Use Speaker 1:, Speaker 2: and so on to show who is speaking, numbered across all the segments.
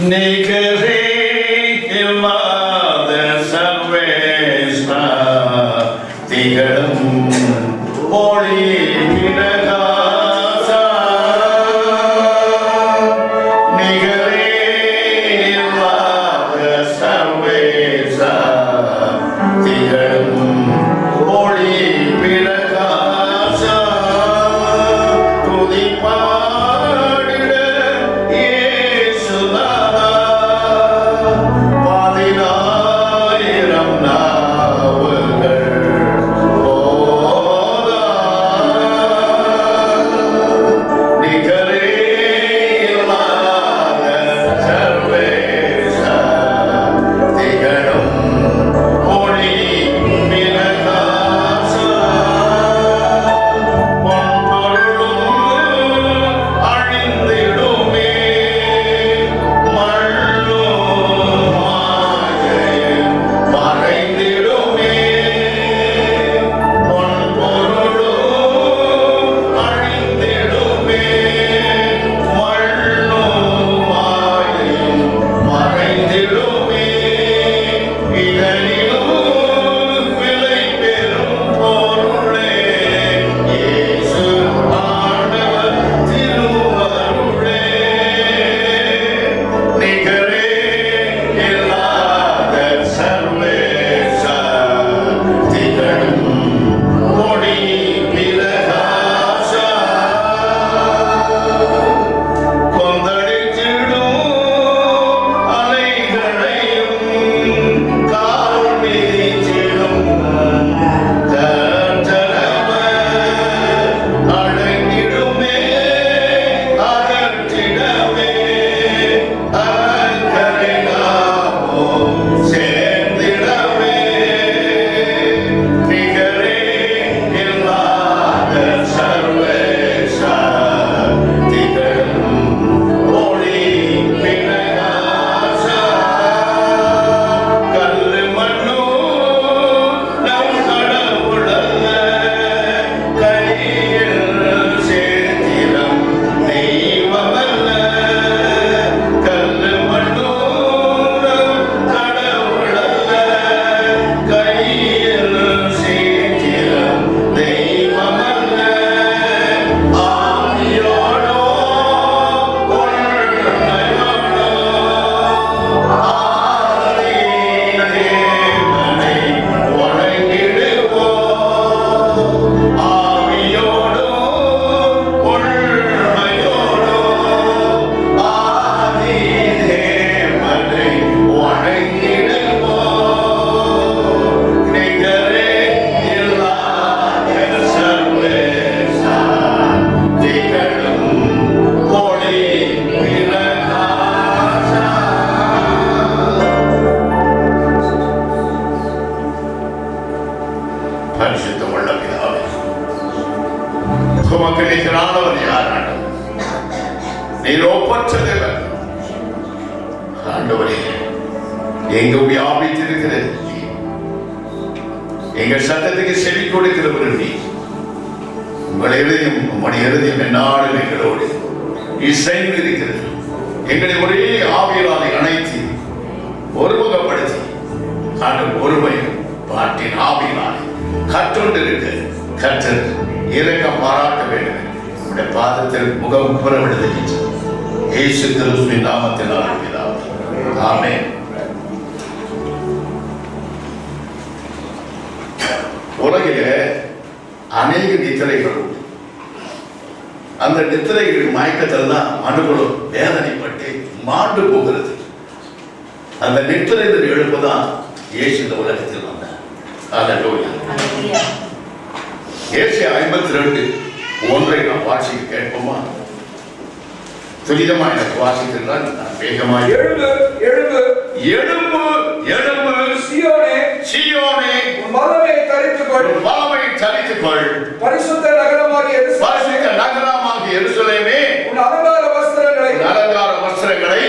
Speaker 1: நிகரே இல்லாத சர்வேஸ்வரா திகழும் ஒளி பிரகாசா நிகரே இல்லாத சர்வேஸ்வரா திகழும் ஒளி பிரகாசா துதிப்பா எங்கு வியாபித்திருக்கிறது எங்கள் சத்தத்துக்கு செவி கொடுக்கிறவர் நீ. உங்கள் எழுதியும் உங்களுடைய எழுதியும் என்னாலும் எங்களோடு இசைந்து இருக்கிறது. எங்களை ஒரே ஆவியாலை அணைத்து ஒருமுகப்படுத்தி ஒருமை பாட்டின் ஆவியாலை கற்றொண்டிருக்க கற்றல் இரக்கம் பாராட்ட வேண்டும். உடைய பாதத்தில் முகம் புறவிடுதல் இயேசு கிறிஸ்துவின் நாமத்தினால் ஆமென். உலகிலே அநேக நித்திரைகள் உண்டு. அந்த நித்திரைகள் மயக்கத்தில் தான் மனுகளும் வேதனைப்பட்டு மாண்டு போகிறது. அந்த நித்திரையில் எழுப்புதான் இயேசு இந்த உலகத்தில் வந்தார். அல்லேலூயா. ஏசாயா 52:1 நாம் வாசிக்க கேட்போமா? துரிதமாக எனக்கு வாசிக்கிறார். நான் வேகமாக
Speaker 2: எழும்பு எழும்பு
Speaker 1: எழும்பு எழும்பு
Speaker 2: சீயோனே
Speaker 1: சீயோனே
Speaker 2: உன் பலமை தரித்துக்கொள்
Speaker 1: பலமை தரித்துக்கொள்
Speaker 2: பரிசுத்த நகரமாகிய
Speaker 1: எருசலேமே
Speaker 2: உன் அலங்கார வஸ்திரங்களை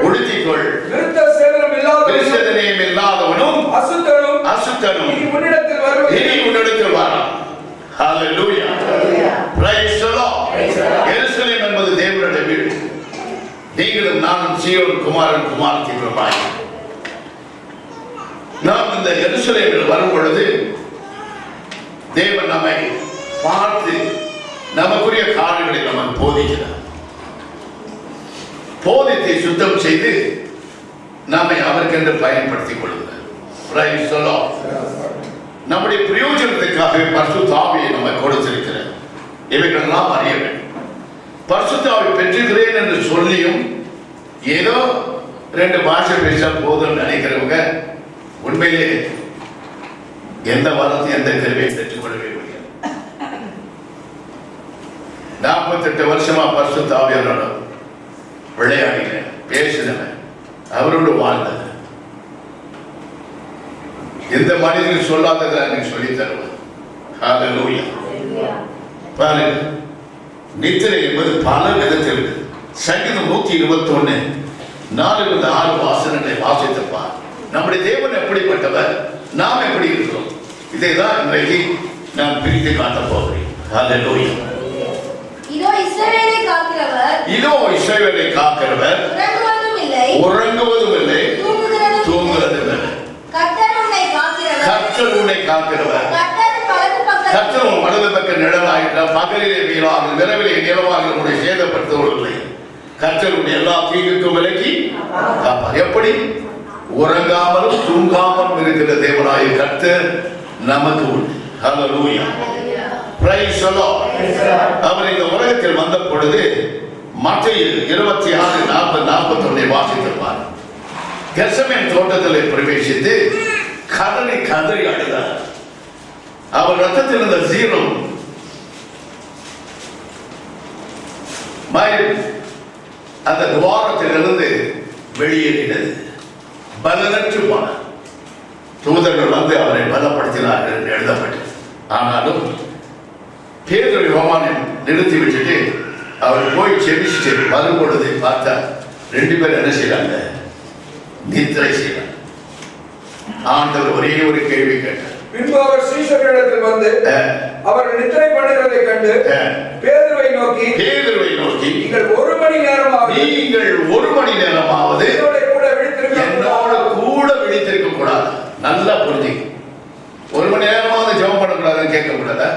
Speaker 1: உடுத்திக்கொள்
Speaker 2: விருத்த சேதனம்
Speaker 1: இல்லாதவனும் அசுத்தனும்
Speaker 2: இனி உன்னிடத்தில்
Speaker 1: வரான். ஹல்லேலூயா. Praise the Lord. எருசலேம் என்பது தேவனுடைய வீடு. நீங்களும் நானும் சீயோன் குமாரன் குமாரத்திகளுமாய் நாம் இந்த எருசலேமில் வரும் பொழுது தேவன் நம்மை பார்த்து நமக்குரிய காரியங்களை நமக்கு போதிக்கிறார். போதித்தை சுத்தம் செய்து நம்மை அவருக்கென்று பயன்படுத்திக் கொள்கிறார். நம்முடைய பிரயோஜனத்துக்காக பரிசுத்த ஆவியை நம்ம கொடுத்திருக்கிறார். இவைகளெல்லாம் அறிய வேண்டும். பரிசுத்த ஆவி பெற்றுகிறேன் என்று சொல்லியும் ஏதோ 2 பாஷை பேச போதும் நினைக்கிறவங்க உண்மையிலே எந்த வரத்தையும் எந்த கருவியை பெற்றுக்கொள்ளவே முடியாது. 48 வருஷமா பரிசுத்த ஆவியோட விளையாடினேன், பேசினேன், அவரோடு வாழ்ந்தேன். எந்த மனிதனும் சொல்லாததை எனக்கு சொல்லி தருவேன். ஹல்லேலூயா. பாருங்க, நித்திரை என்பது பல விதத்தில் இருக்கு. சங்கீதம் 121 4-6 வாசனங்களை வாசித்திருப்பார். நம்முடைய தேவன் எப்படிப்பட்டவர், நாம் எப்படி இருக்கிறோம், இதைதான் இன்றைக்கு நான் பிரித்து காட்டப் போகிறேன். ஹல்லேலூயா.
Speaker 3: இதோ இஸ்ரவேலை காக்கிறவர்,
Speaker 1: இதோ இஸ்ரவேலை காக்கிறவர், உறங்குவதும் இல்லை, தூங்குவதும் இல்லை.
Speaker 3: கர்த்தர் உன்னை காக்கிறவர்,
Speaker 1: கர்த்தர் உன்னை காக்கிறவர். கர்த்தர் உன் வலது பக்க நிழலாயிட்டார். பகலிலே வீராக இரவிலே நிலவாக உன்னை சேதப்படுத்துவதில்லை. கர்த்தர் உன்னை எல்லா தீங்குக்கும் விலக்கி காப்பார். எப்படி? உறங்காமலும் தூங்காமலும் இருக்கிற தேவனாய கர்த்தர் நமக்கு உண்டு. ஹல்லேலூயா. Praise the Lord. அவர் இந்த உலகத்தில் வந்த பொழுது மத்தேயு 26:40-41 வாசித்திருப்பார். கெத்செமனே தோட்டத்தில் பிரவேசித்து கதறி கதறி அழுதார். அவர் ரத்தத்தில் இருந்த சீரம் அந்த துவாரத்திலிருந்து வெளியேறினது. பலனற்று போனார். தூதர்கள் வந்து அவரை பலப்படுத்தினார்கள் என்று எழுதப்பட்டது. ஆனாலும் பேதுரு யோவானை நிறுத்தி விட்டுட்டு அவர் போய் செபிச்சுட்டு வரும் பொழுது பார்த்தா 2 பேர் என்ன செய்யறாங்க? நித்திரை செய்யறாங்க. ஆண்டவர் ஒரே ஒரு கேள்வி கேட்டார்.
Speaker 2: பின்பு அவர் சீஷர்களிடத்தில் வந்து அவர்கள் நித்திரை பண்ணுகிறதை கண்டு பேதுருவை நோக்கி நீங்கள் 1 மணி நேரமாவது என்னோடு கூட விழித்திருக்க கூடாது. நல்லா புரிஞ்சுங்க. 1 மணி நேரமாவது ஜெபம் பண்ணக்கூடாதுன்னு கேட்க கூடாது.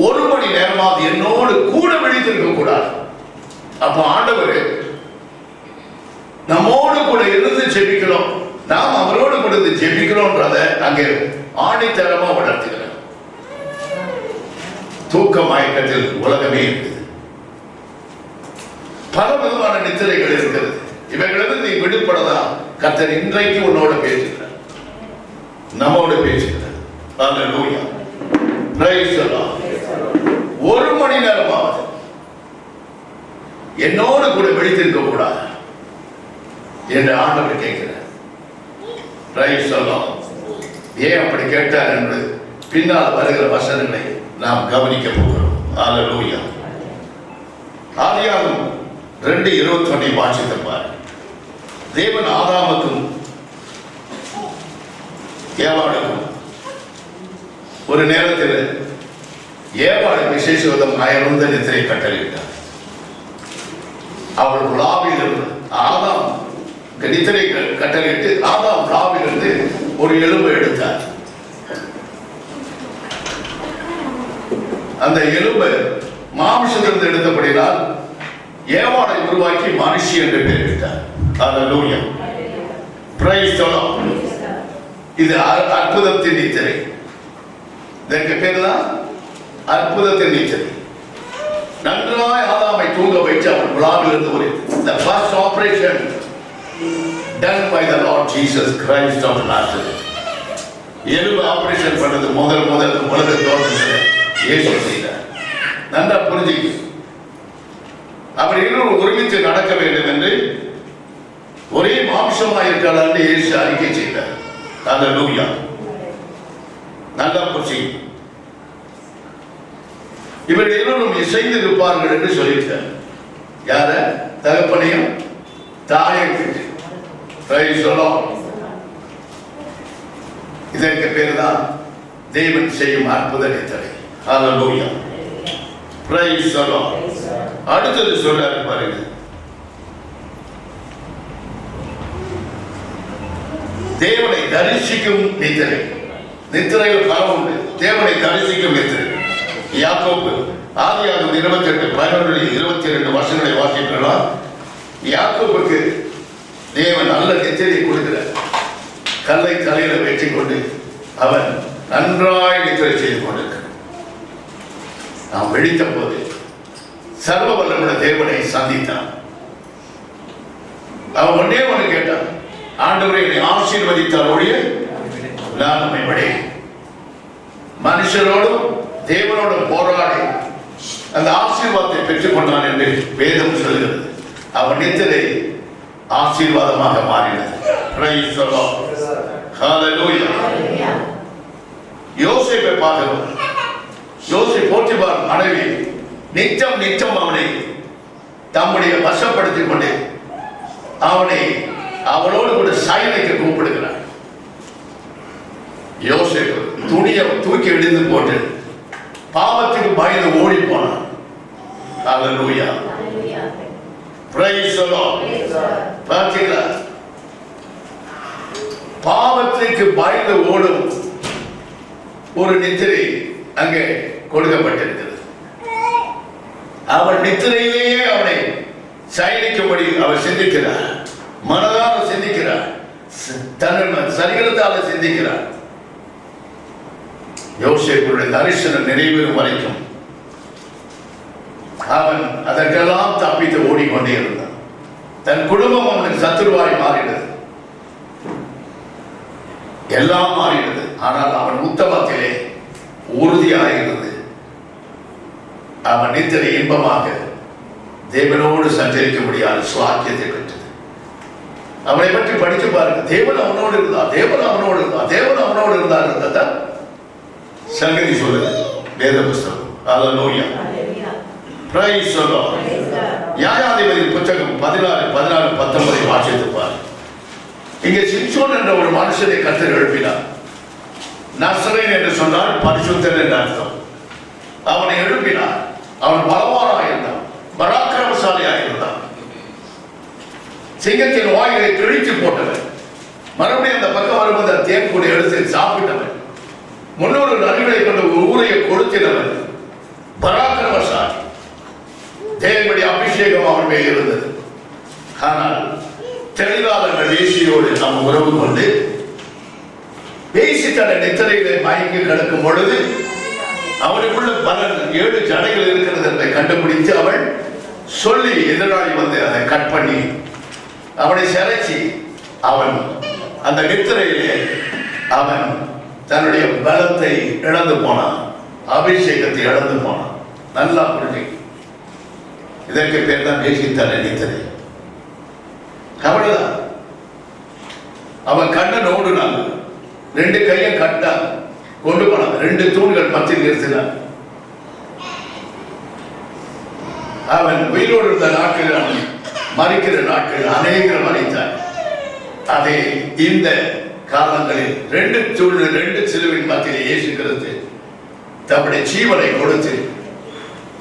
Speaker 2: 1 மணி நேரமாவது என்னோடு கூட விழித்திருக்க கூடாது. அப்ப ஆண்டவர் நம்மோடு கூட இருந்து ஜெபிக்கிறோம், நாம் அவரோடு கூட ஜெபிக்கிறோம்ன்றத அங்கே ஆணித்தரமா வளர்த்துகிறார். தூக்க மயக்கத்தில் உலகமே இருக்குது. பல விதமான நித்திரைகள் இருக்கிறது. இவைகளிலிருந்து நீ விடுபடலாம். கர்த்தர் இன்றைக்கு உன்னோட பேசுகிறார், நம்மோட பேசுகிறார். ஹல்லேலூயா. Praise the Lord. 1 மணி நேரமாவது என்னோடு கூட விழித்திருக்க கூடாது என்று ஆண்டவர் கேட்கிறார். Price the Lord. ஏன் அப்படி கேட்டார் என்று பின்னால் வருகிற வசனங்களை நாம் கவனிக்க போகிறோம். ஹல்லேலூயா. ஆதியாகமம் 2:21 வாசித்திருப்பார். தேவன் ஆதாமுக்கும் ஏவாளுக்கும் ஒரு நேரத்தில் ஏவாளை விசேஷ விதமாக நித்திரை கட்டளையிட்டார். அவள் லாவிலிருந்து ஆதாம் நித்திரை கட்டளையிட்டு ஆதாம் லாவிலிருந்து ஒரு எலும்பு எடுத்தார். அந்த எலும்பு மாமிசத்திலிருந்து எடுத்தபடினால் ஏவாளை உருவாக்கி மனுஷி என்று பெயரிட்டார். ஹல்லேலூயா. Praise the Lord. இது அற்புதத்தின் நித்திரை. இதற்கு பேர் தான் அற்புதத்தின் நித்திரை. நன்றாய் ஆதாமை தூங்க வைத்து அவன் விழாவிலிருந்து ஒரு the first operation done by the Lord Jesus Christ of Nazareth. எலும்பு ஆபரேஷன் பண்ணது முதல் உலக தோற்றத்தில் இயேசு செய்தார். நன்றா புரிஞ்சுக்க. அவர் இருவரும் ஒருமித்து நடக்க வேண்டும் என்று ஒரே மாம்சமாக இருக்கிறார் என்று இயேசு அறிக்கை செய்தார். ஹல்லேலூயா. நல்லா புரிஞ்சுக்க. இவர்கள் இருவரும் இசைந்து இருப்பார்கள் என்று சொல்லியிருக்கார். யார? தகப்பனையும் தாயையும். Praise the Lord. இதற்கு பேர் தான் தேவன் செய்யும் அற்புத நித்திரை. ஹல்லேலூயா. Praise the Lord. அடுத்தது சொல்றாரு பாருங்க. தேவனை தரிசிக்கும் நித்திரை. நித்திரையில் பலம் உண்டு. தேவனை தரிசிக்கும் நித்திரை. யாக்கோபு ஆதியாகமம் 28:11-22 வசனங்களை வாசிக்கிறோம். யாக்கோபுக்கு தேவன் நல்ல நித்திரையை கொடுக்கிறார். கல்லை தலையில வைத்துக் கொண்டு அவன் நன்றாய் நித்திரை செய்து கொண்டிருக்கிறார். நாம் வெடித்த போது சர்வ வல்லமுள்ள தேவனை சந்தித்தான். அவன் ஒன்னே ஒன்று கேட்டான், ஆண்டவரை என்னை ஆசீர்வதித்தால் ஒழிய நான் உம்மை விடேன். மனுஷரோடும் தேவனோடும் போராடி அந்த ஆசீர்வாதத்தை பெற்றுக் கொண்டான் என்று வேதம் சொல்கிறது. அவன் நித்திரை ஆசீர்வாதமாக மாறினது. Praise the Lord. Hallelujah. யோசேப்பை பார்க்கிறோம். யோசேப்பு போத்திபார் மனைவி நிச்சம் அவனை தம்முடைய வசப்படுத்திக் கொண்டு அவனை அவளோடு கூட சயனிக்க கூப்பிடுகிறார். யோசேப்பு துணியை தூக்கி எடுத்து போட்டு பாவத்துக்கு பயந்து ஓடி போனான். ஹல்லேலூயா. Praise the Lord. பார்த்தீங்களா, பாவத்துக்கு பயந்து ஓடும் ஒரு நித்திரை அங்கே கொடுக்கப்பட்டிருக்கிறது. அவன் நித்திரையிலேயே அவனை சயனிக்கும்படி அவர் சிந்திக்கிறார். மனதார சிந்திக்கிறார், தன் சரீரத்தால சிந்திக்கிறார். யோசேப்புடைய தரிசனம் நிறைவேறும் வரைக்கும் அவன் அதற்கெல்லாம் தப்பித்து ஓடிக்கொண்டே இருந்தான். தன் குடும்பம் அவனுக்கு சத்துருவாய் மாறினது, எல்லாம் மாறினது. ஆனால் அவன் உத்தமத்திலே உறுதியாகிறது. அவன் நித்திரை இன்பமாக தேவனோடு சஞ்சரிக்க முடியாத சுவாக்கியத்தை பெற்றது. அவனை பற்றி படித்து பாருங்க. தேவன் அவனோடு இருந்தார், தேவன் அவனோடு இருந்தார், தேவன் அவனோடு இருந்தார் என்றதான் சங்கதி சொல்லுது வேத புஸ்தகம். ஹல்லேலூயா. Praise the Lord. நியாயாதிபதி புத்தகம் 16:19 வாசித்து பாருங்க. இங்கே சிம்சோன் என்ற ஒரு மனுஷனை கர்த்தர் எழுப்பினார். நசரேன் என்று சொன்னால் பரிசுத்தன் என்ற அர்த்தம். அவனை எழுப்பினார். அவன் பலவானாக இருந்தான், பராக்கிரமசாலியாக இருந்தான். சிங்கத்தின் வாயிலை கிழித்து போட்டவன், மறுபடியும் அந்த பக்கம் வரும்போது தேன் கூட எடுத்து சாப்பிட்டவன், 300 நரிகளை கொண்டு ஒரு ஊரையை கொடுத்தினவன், பராக்கிரமசாலி. தேவனுடைய அபிஷேகம் அவன் மேல் இருந்தது. ஆனால் தெளிவாக அந்த வேசியோடு நாம் உறவு கொண்டு பேசி தன்னை நித்திரையிலே மயங்கி கிடக்கும் பொழுது அவனுக்குள்ள பலன் 7 ஜடைகள் இருக்கிறது என்பதை கண்டுபிடித்து அவள் சொல்லி எதிராளி வந்து அதை கட் பண்ணி அவனை சிறைச்சி அவன் அந்த நித்திரையிலே அவன் தன்னுடைய பலத்தை இழந்து போனான், அபிஷேகத்தை இழந்து போனான். நல்லா புரிஞ்சு, இதற்கு பேர் தான் பேசித்தான நித்திரை. அவ்வளவுதான். அவன் கண்ணை நோடுனான், 2 கையும் கட்டான், கொண்டு போனான், 2 தூண்கள் மத்தியில் நிறுத்தினான். அவன் உயிரோடு இருந்த நாட்கள், அவன் மறிக்கிற நாட்கள் அநேகர் மறித்தான். அதே இந்த காலங்களில் 2 சிலுவின் மத்தியில் இயேசு கிறிஸ்து தம்முடைய ஜீவனை கொடுத்து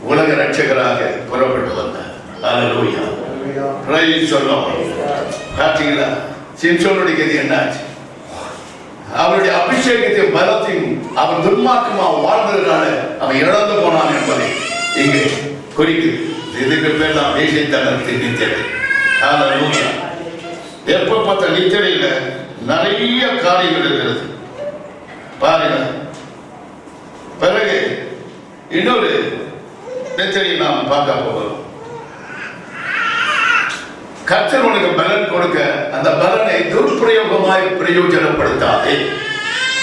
Speaker 2: உலக ரட்சகராக புறப்பட்டு வந்தார். ஹல்லேலூயா. Praise the Lord. பார்த்தீங்களா சிம்சோனுடைய கதி என்னாச்சு? அவருடைய அபிஷேகத்தையும் பலத்தையும் அவன் துன்மார்க்கமா வாழ்ந்ததுனால அவன் இழந்து போனான் என்பதை இங்கே குறிக்குது. இதுக்கு பேர் தான் வேசித்தனத்தின் நித்திரை. ஹல்லேலூயா. எப்ப பார்த்த நித்திரையில நிறைய காரியங்கள் இருக்கிறது பாருங்க. பிறகு இன்னொரு நித்திரையை நாம் பார்க்க போகிறோம். கர்த்தர் உனக்கு பலன் கொடுக்க அந்த பலனை துர்பிரயோகமாய் பிரயோஜனப்படுத்தாதே.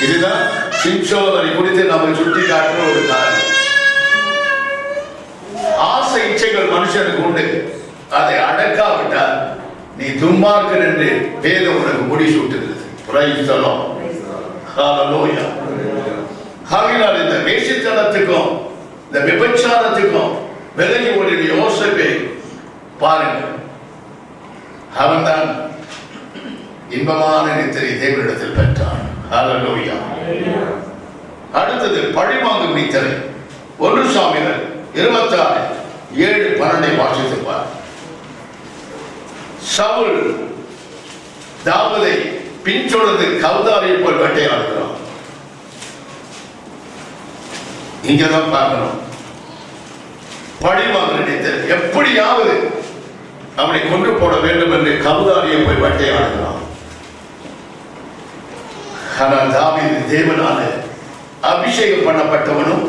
Speaker 2: இதுதான் சிம்சோனை குறித்து நம்ம சுட்டி காட்டுற ஒரு காரணம். ஆசை இச்சைகள் மனுஷனுக்கு உண்டு, அதை அடக்காவிட்டால் நீ துன்மார்க்கன் என்று வேதம் உனக்கு முடி சூட்டுகிறது. Price the Lord. ஹல்லேலூயா. ஆகையால் இந்த வேசித்தனத்துக்கும் இந்த விபச்சாரத்துக்கும் விலகி ஓடிய யோசேப்பை பாருங்க. அவன்தான் இன்பமான நித்திரை தேவனிடத்தில் பெற்றான். ஹல்லேலூயா. அடுத்தது பழிவாங்கும் நித்திரை. 1 சாமுவேல் 26:7-12 வாசித்துப்பார். சவுல் தாவீதை
Speaker 1: பின்சொடர்ந்து கவுதாரியை போல் வேட்டையாடுகிறான். இங்கதான் பார்க்கணும். பழிவாங்க நினைத்தது எப்படியாவது அவனை கொண்டு போட வேண்டும் என்று கவுதாரியை போய் வேட்டையாடுகிறான். ஆனால் தாவீது தேவனால அபிஷேகம் பண்ணப்பட்டவனும்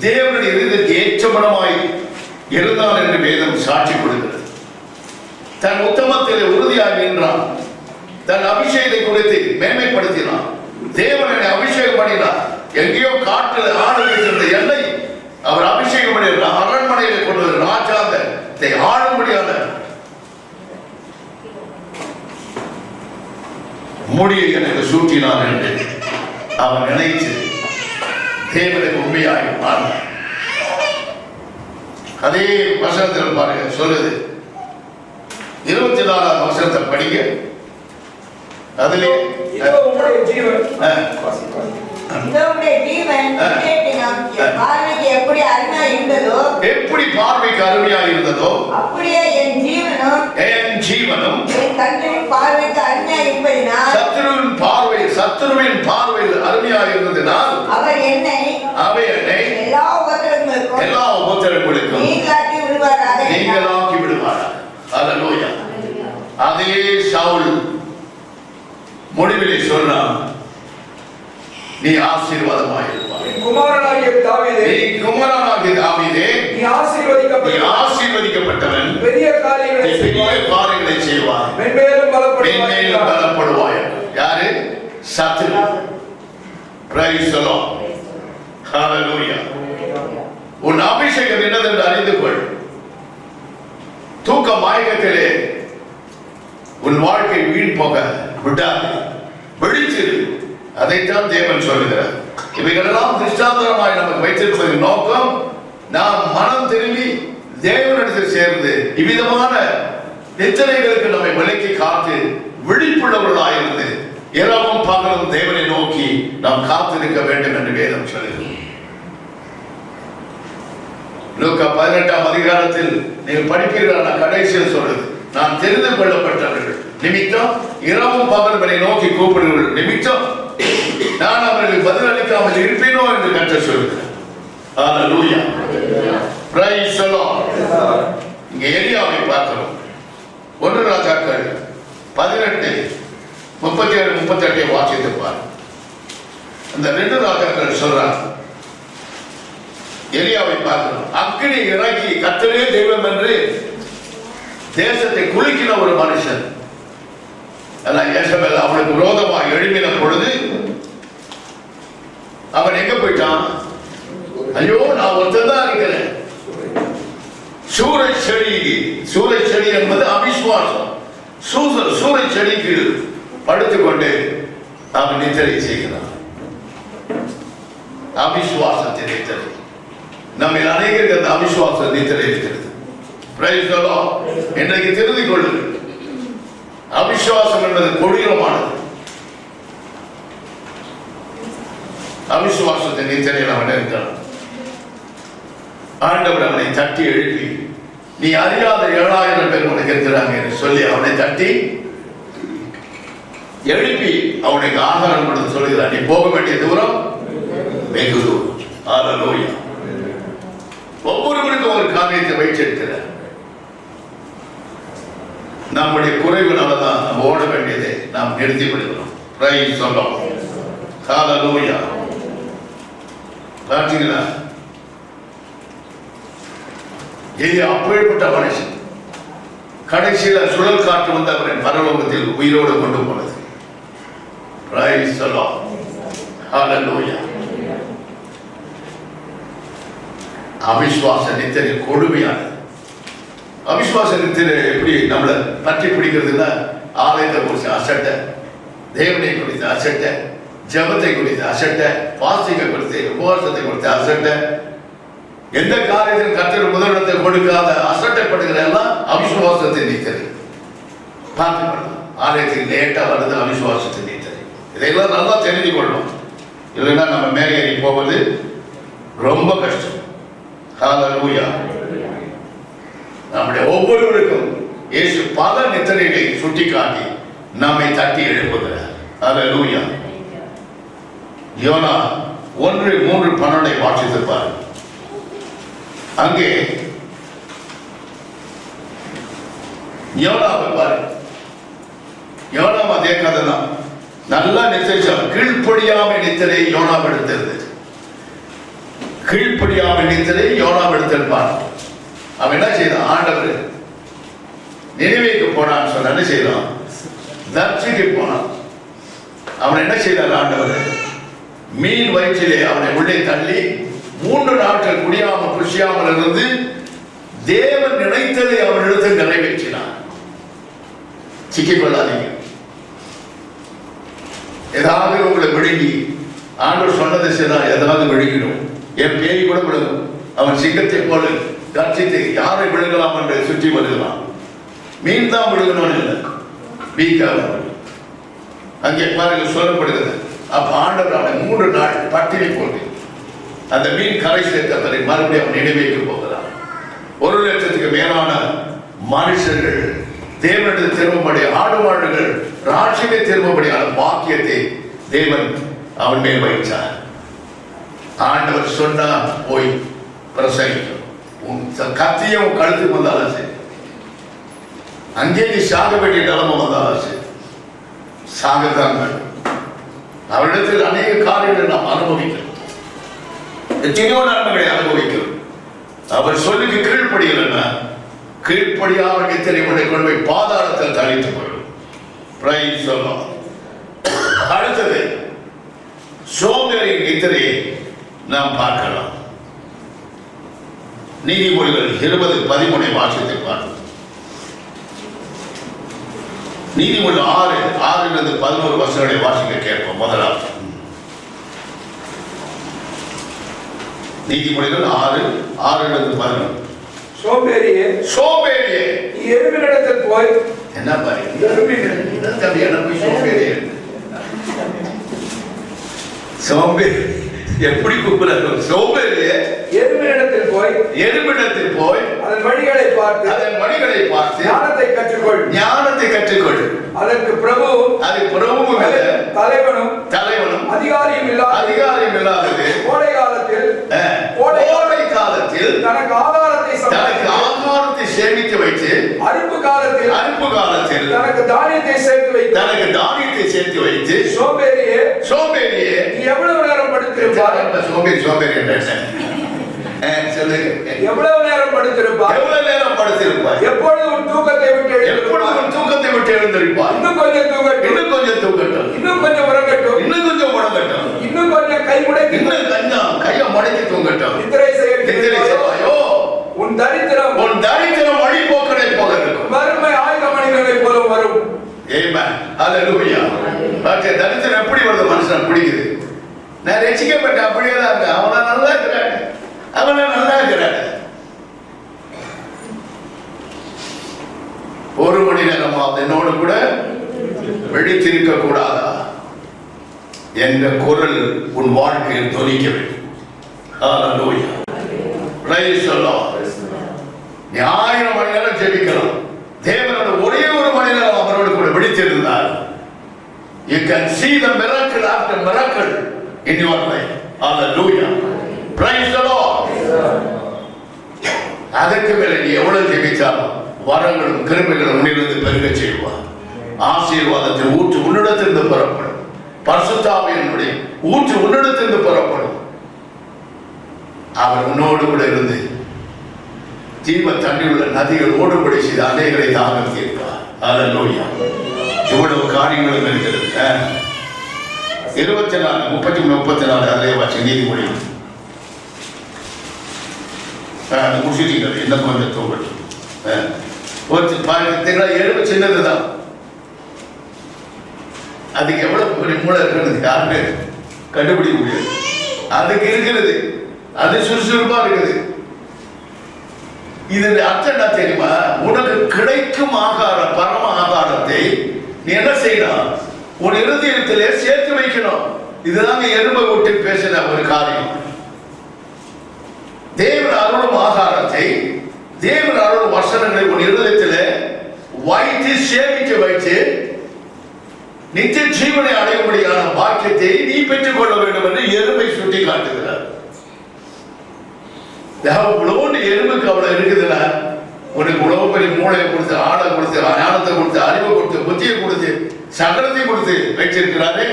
Speaker 1: தேவனுடைய இருதயத்திற்கு ஏற்றவனுமாய் இருந்தான் என்று வேதம் சாட்சி கொடுக்கிறது. தன் உத்தமத்திலே உறுதியாக நின்றான். தன் அபிஷேகத்தை குறித்து மேன்மைப்படுத்தினான். தேவனை அபிஷேகம் பண்ணினார். எங்கேயோ காட்டில் ஆடு வைத்திருந்த எல்லை அவர் அபிஷேகம் பண்ணினார். அரண்மனையில கொண்டு ராஜாங்கத்தை ஆளும்படியான முடியை எனக்கு சூட்டினார் என்று அவன் நினைத்து தேவனுக்கு உண்மையாக மாறினார். அதே வசனத்தில் பாருங்க சொல்லுது, 24ஆம் வசனத்தை படிங்க. அதிலே எப்படி பார்வைக்கு அருமையா இருந்ததோ
Speaker 3: அப்படியே என்
Speaker 1: ஜீவனும் சத்துருவின் பார்வையில் அருமையா இருந்ததினால் அவை என்னை எல்லா உபத்திரங்களுக்கும் நீங்களாக்கி விடுவாரா. அல்லேலூயா. அதே சவுல் முடிவிலே சொன்னான், நீ ஆசீர்வாதமாயிருப்பாய்.
Speaker 4: குமாரனாகிய
Speaker 1: தாவீதே, நீ ஆசீர்வதிக்கப்பட்டவன். பெரிய காரியங்களை செய்வாய். மென்மேலும் பலப்படுவாய். யாரு? சத்துரு. Praise the Lord. ஹalleluya. உன் அபிஷேகம் என்னதென்று அறிந்து கொள். தூக்க மயக்கத்திலே உன் வாழ்க்கை வீண் போக விடாது. விழிச்சிரு. அதைத்தான் தேவன் சொல்லுகிறார். இவைகளெல்லாம் திருஷ்டாந்தரமாய் நமக்கு வைத்திருப்பதன் நோக்கம், நாம் மனம் திரும்பி தேவனிடத்தில் சேர்ந்து இவ்விதமான நிச்சயங்களுக்கு நம்மை விலக்கி காத்து விழிப்புள்ளவர்களாயிருந்து இரவும் பகலும் தேவனை நோக்கி நாம் காத்திருக்க வேண்டும் என்று வேதம் சொல்லுகிறது. லூக்கா 18ஆம் அதிகாரத்தில் நீங்கள் படிப்பீர்கள். கடைசியில் சொல்றது, நான் தெரிந்து கொள்ளப்பட்டவர்கள் நிமித்தம் இரவும் பகல்களை நோக்கி கூப்பிடுவர்கள் நிமித்தம் நான் அவர்களுக்கு பதில் அளிக்காமல் இருப்பேனோ என்று கர்த்தர் சொல்கிறார். ஹalleluya. Praise the Lord. இங்கே எலியாவை பார்க்கிறோம். 1 ராஜாக்கள் 18:37-38 வாசித்து பாருங்க. அந்த 2 ராஜாக்கள் சொல்றாங்க, எலியாவை பார்க்கிறோம். அக்கினி இறங்கி கர்த்தரே தெய்வம் என்று தேசத்தை குலுக்கின ஒரு மனுஷன். யேசபேல் அவனுக்கு விரோதமாக எழுப்பின பொழுது அவன் எங்க போயிட்டான்? ஐயோ, நான் ஒருத்தன் தான் இருக்கிறேன். சூறை செடி என்பது அவிசுவாசம். சூறை செடிக்கு படுத்துக்கொண்டு அவன் நித்திரை செய்கிறான். அவிசுவாசத்தை நித்திரை. நம்ம அநேகருக்கு அந்த அவிசுவாச நித்திரை இருக்கிறது. Price the Lord. இன்றைக்கு தெரிந்து கொள்ளுங்கள், அவிசுவாசம் என்பது கொடூரமானது. அவிசுவாசத்தை நித்திரையில் அவன் இருக்கிறான். ஆண்டவர் அவனை தட்டி எழுப்பி, நீ அறியாத 7000 பேர் உனக்கு இருக்கிறாங்க என்று சொல்லி அவனை தட்டி எழுப்பி அவனுக்கு ஆகாரம் கொடுத்து சொல்லுகிறார், நீ போக வேண்டிய தூரம் வெகு தூரம். ஹalleluya. ஒவ்வொருவருக்கும் ஒரு காரியத்தை வைத்திருக்கிறார். நம்முடைய குறைவுனால தான் நம்ம ஓட வேண்டியதை நாம் நிறுத்தி விடுகிறோம். Praise the Lord. ஹalleluya. பார்த்தீங்களா, அப்பேற்பட்ட மனுஷன் கடைசியில் சுழல் காற்று வந்து அவரை பரலோகத்தில் உயிரோடு கொண்டு போனது. Price the Lord. ஹalleluya. அவிசுவாச நித்திரை கொடுமையானது. அவிசுவாச நித்திரை எப்படி நம்மளை பற்றி பிடிக்கிறதுன்னா, ஆலயத்தை குறித்து அசட்ட, தேவனை குறித்து அசட்ட, ஜபத்தை குறித்து அசட்ட, பாசிகை குறித்து, உபவாசத்தை குறித்து அசட்ட, எந்த காரியத்தில் கர்த்தர் முதலிடத்தை கொடுக்காத அசட்டப்படுகிற எல்லாம் அவிசுவாசத்தை நித்திரை. பார்த்துக்கணும், ஆலயத்துக்கு லேட்டா வருது அவிசுவாசத்தை நித்திரை. இதையெல்லாம் நல்லா தெரிஞ்சு கொள்ளணும். இல்லைன்னா நம்ம மேலே ஏறி போவது ரொம்ப கஷ்டம். ஹalleluya. நம்முடைய ஒவ்வொருவருக்கும் இயேசு பல நித்திரைகளை சுட்டிக்காட்டி நம்மை தட்டி எழுப்புகிறார்.
Speaker 2: அல்லேலூயா. யோனா 1:3-12 வாசித்திருப்பார். அங்கே யோனாவை பாரு. யோனாவும் அதே கதை தான். நல்லா நிச்சயம் கீழ்ப்படியாமை நித்தரை யோனாவை எடுத்திருந்தது. கீழ்ப்படியாமை நித்தரை யோனாவை எடுத்திருப்பான். அவன் என்ன செய்தான்? ஆண்டவர் நினைவேக்கு போனான்னு சொன்ன என்ன செய்தான்? தர்ச்சிக்கு போனான். அவன் என்ன செய்தார்? ஆண்டவர் மீன் வயிற்றிலே அவனை உள்ளே தள்ளி 3 நாட்கள் குடியாமல் குஷியாமல் இருந்து தேவன் நினைத்ததை அவனிடத்தில் நிறைவேற்றினான். சிக்கிக் கொள்ளாதீங்க. ஏதாவது உங்களை விழுங்கி ஆண்டவர் சொன்னதை செய்தால் ஏதாவது விழுங்கிடும். என் பேரி கூட விழுகும். அவன் சிங்கத்தை போல கர்ச்சித்து யாரை விழுங்கலாம் என்று சுற்றி வருகிறான். மீன் தான் விழுகணும்னு இல்லை. அங்கே பாருங்க சொல்லப்படுகிறது. அப்ப ஆண்டவர் அவனை 3 நாள் பட்டினி போட்டு அந்த மீன் கரை சேர்த்தவரை மறுபடியும் அவன் நினைவேக்கு போகிறான். 1,00,000க்கு மேலான மனுஷர்கள் தேவனிடத்தில் திரும்பபடி ஆடு மாடுகள் ராட்சியத்தை திரும்பபடியான பாக்கியத்தை தேவன் அவன் மேல் வைத்தார். ஆண்டவர் சொன்னா போய் பிரசங்கிக்கும். கத்தியும் கழுத்து வந்தாலும் சரி, அங்கே நீ சாக வேண்டிய நிலைமை வந்தாலும் சரி, சாகத்தான். அவரிடத்தில் அநேக காரியங்களை நாம் அனுபவிக்கிறோம். எத்தனையோ நன்மைகளை அனுபவிக்கிறோம். அவர் சொல்லுக்கு கீழ்ப்படியலன்னா கீழ்ப்படியாமல் நித்திரை கொண்டு போய் பாதாளத்தில் தள்ளித்துக் கொள்ளும். அடுத்தது சோம்பேறியின் நித்திரையை நாம் பார்க்கலாம். நீதிமொழிகள் 20:13 வாசித்து பார்க்கலாம். நீதிமொழி 6:11 வசனங்களை வாசிக்க கேட்போம். முதலாவது நீதிமொழிகள் 6:11.
Speaker 4: சோம்பேறியே,
Speaker 2: சோம்பேறியே,
Speaker 4: நீ எறும்பினிடத்தில் போய்
Speaker 2: என்ன பாரு, சோம்பேறியே சோம்பேறி எப்படி கூப்பிடுறாரு? சோம்பேறியே
Speaker 4: எறும்பினிடத்தில் போய் அதன் வழிகளை பார்த்து ஞானத்தை கற்றுக்கொள். அதற்கு பிரபுவும் தலைவனும் அதிகாரியும் இல்லாதது கோடை காலத்தில் தனக்கு ஆகாரத்தை சேமித்து வைத்து அறுப்பு காலத்தில் தனக்கு தானியத்தை சேர்த்து வைத்து சோம்பேறியே நீ எவ்வளவு நேரம் படுத்திருப்பார்?
Speaker 2: சோம்பேறி
Speaker 4: எவ்வளவு நேரம் படுத்திருப்பார்? எப்பொழுது உன் தூக்கத்தை விட்டு எழுந்திருப்பார்? இன்னும் கொஞ்சம் தூங்கட்டும், இன்னும் கொஞ்சம் உறங்கட்டும், இன்னும் கொஞ்சம் கையை முடக்கி தூங்கட்டும். நித்திரை செய்வாயோ? உன் தரித்திரம் வழிபோக்கனை போல இருக்கும். வறுமை ஆயுத மனிதனை போல வரும்.
Speaker 2: தரித்திரம் எப்படி வருது? மனுஷன் பிடிக்குது. நான் ரசிக்கப்பட்ட அப்படியே தான் இருக்கேன். அவனா நல்லா இருக்கிறாங்க. ஒரு மணி நேரமா என்னோடு கூட வெடித்திருக்க கூடாதா என்ற குரல் உன் வாழ்க்கையில் தொனிக்க வேண்டும். நீ 1000 மணி நேரம் ஜெபிக்கலாம். தேவனோட ஒரே ஒரு மணி நேரம் அவரோடு கூட விழித்திருந்தால் you can see the miracle after miracle in your life. Hallelujah. Praise the Lord. அதற்கு மேல நீ எவ்வளவு ஜெபிச்சாலும் வரங்களும் கிருபைகளும் உன்னிலிருந்து பெருக செய்வார். ஆசீர்வாதத்தின் ஊற்று உன்னிடத்திலிருந்து பெறப்படும். பரிசுத்த ஆவியினுடைய ஊற்று உன்னிடத்திலிருந்து பெறப்படும். அவர் உன்னோடு கூட இருந்து ஜீவ தண்ணீருள்ள நதிகள் ஓடுபடி செய்து அநேகரை தாகம் தீர்ப்பார். அல்லேலூயா. இவ்வளவு காரியங்களும் இருக்கிறது. 24:33-34 அதிலே வாசி. நீதிமொழி முடிச்சுட்டீங்க. என்ன கொஞ்சம் தூங்கட்டும். எலும்பு சின்னதுதான். அதுக்கு எவ்வளவு பெரிய மூளை இருக்கிறது யாருமே கண்டுபிடிக்க முடியாது. அதுக்கு இருக்கிறது, அது சுறுசுறுப்பா இருக்குது. இது அர்த்தம் என்ன தெரியுமா? உனக்கு கிடைக்கும் ஆகாரம், பரம ஆகாரத்தை நீ என்ன செய்யணும்? உன் இருதயத்திலே சேர்த்து வைக்கணும். இதுதான் எலும்பை விட்டு பேசின ஒரு காரியம். தேவன் அருளும் ஆகாரத்தை, தேவன் அருளும் வசனங்களை உன் இருதயத்திலே வைத்து சேமிக்க வைத்து நித்திய ஜீவனை அடையும்படியான பாக்கியத்தை நீ பெற்றுக் கொள்ள வேண்டும் என்று எறும்பை சுட்டி காட்டுகிறார். இவ்வளவு எறும்புக்கு அவ்வளவு இருக்குதுன்னா, உனக்கு இவ்வளவு பெரிய மூளையை கொடுத்து, ஆடை கொடுத்து, ஞானத்தை கொடுத்து, அறிவை கொடுத்து, புத்தியை கொடுத்து, சகலத்தை கொடுத்து வச்சிருக்கிறாரே,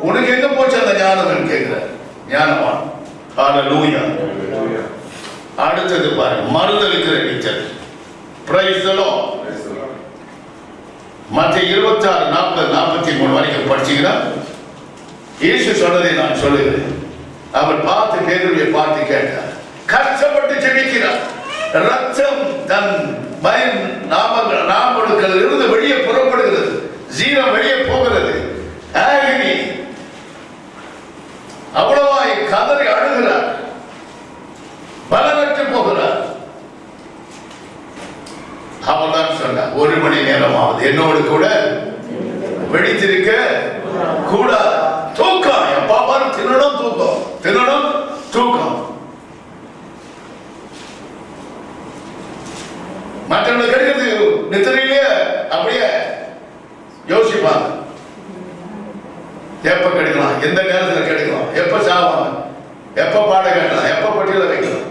Speaker 2: உனக்கு எங்க போச்சு அந்த ஞானம் கேட்கிறார். ஞானவான். ஹல்லேலூயா. அடுத்தது பாருங்க, மறுதலிக்கிற நீச்சல். Price the Lord. மத்தேயு 26:40-43 வரைக்கும் படிச்சீங்கன்னா இயேசு சொன்னதை நான் சொல்லுகிறேன். அவர் பார்த்து பேதுருவை பார்த்து கேட்டார். கஷ்டப்பட்டு ஜெபிக்கிறார். ரத்தம் தன் நாமங்களில் இருந்து வெளியே புறப்படுகிறது, ஜீரம் வெளியே போகிறது. அவ்வளவாய் கதறி அழுகிறார், பலனற்று போகிறார். அவர்தான் சொன்னார், 1 மணி நேரமாவது என்னோடு கூட வெடித்திருக்க கூடாது. தூக்கம் எப்பா பாரு, தின்னணும் தூக்கம், தின்னணும் தூக்கம். மற்றவங்க கிடைக்கிறது நித்திரையிலேயே அப்படியே யோசிப்பாங்க, எப்ப கிடைக்கலாம், எந்த நேரத்தில் கிடைக்கலாம், எப்ப சாவாங்க, எப்ப பாட கேட்கலாம், எப்ப பட்டியல வைக்கலாம்.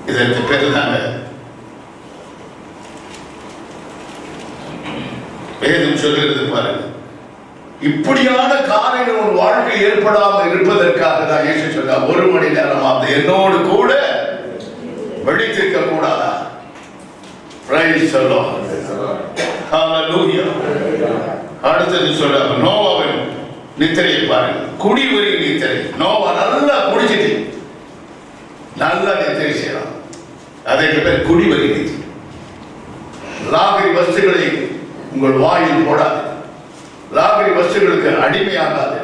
Speaker 2: இதற்கு பேரு தாங்க வேதம் சொல்லுகிறது. பாருங்க, இப்படியான காரியம் ஒரு வாழ்க்கை ஏற்படாமல் இருப்பதற்காக தான் இயேசு சொன்னார், 1 மணி நேரமாவது என்னோடு கூட வெடித்திருக்க கூடாதா? Praise the Lord. ஹல்லேலூயா. அடுத்தது சொல்றாங்க, நோவாவின் நித்திரையை பாருங்க, குடிவெறி நித்திரை. நோவா நல்லா குடிச்சிட்டு நல்லா நித்திரை செய்யலாம், அதற்கு பேர் குடிவெறி நித்திரை. லாகரி வஸ்துகளை உங்கள் வாயில் போடாது, லாகரி வஸ்துகளுக்கு அடிமையாகாது.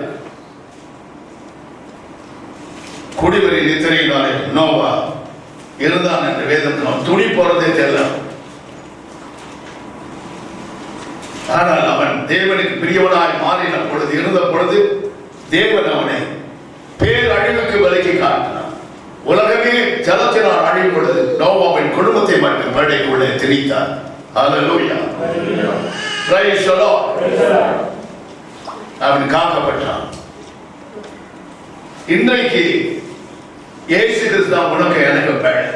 Speaker 2: குடிவெறி நித்திரையினாலே நோவா இருந்தான் என்று வேதம். துணி போறதே தெரியல. ஆனால் அவன் தேவனுக்கு பிரியவனாய் மாறின பொழுது, இருந்த பொழுது தேவன் அவனை பேரழிவுக்கு விலக்கி காட்டினார். உலகமே ஜலத்தினால் அழியும் பொழுது நோவாவின் குடும்பத்தை மட்டும் படைக்குள்ளே திணித்தார். ஹல்லேலூயா. Praise the Lord. அவன் காக்கப்பட்டான். இன்றைக்கு இயேசு கிறிஸ்து உனக்கு எனக்கு பேர்.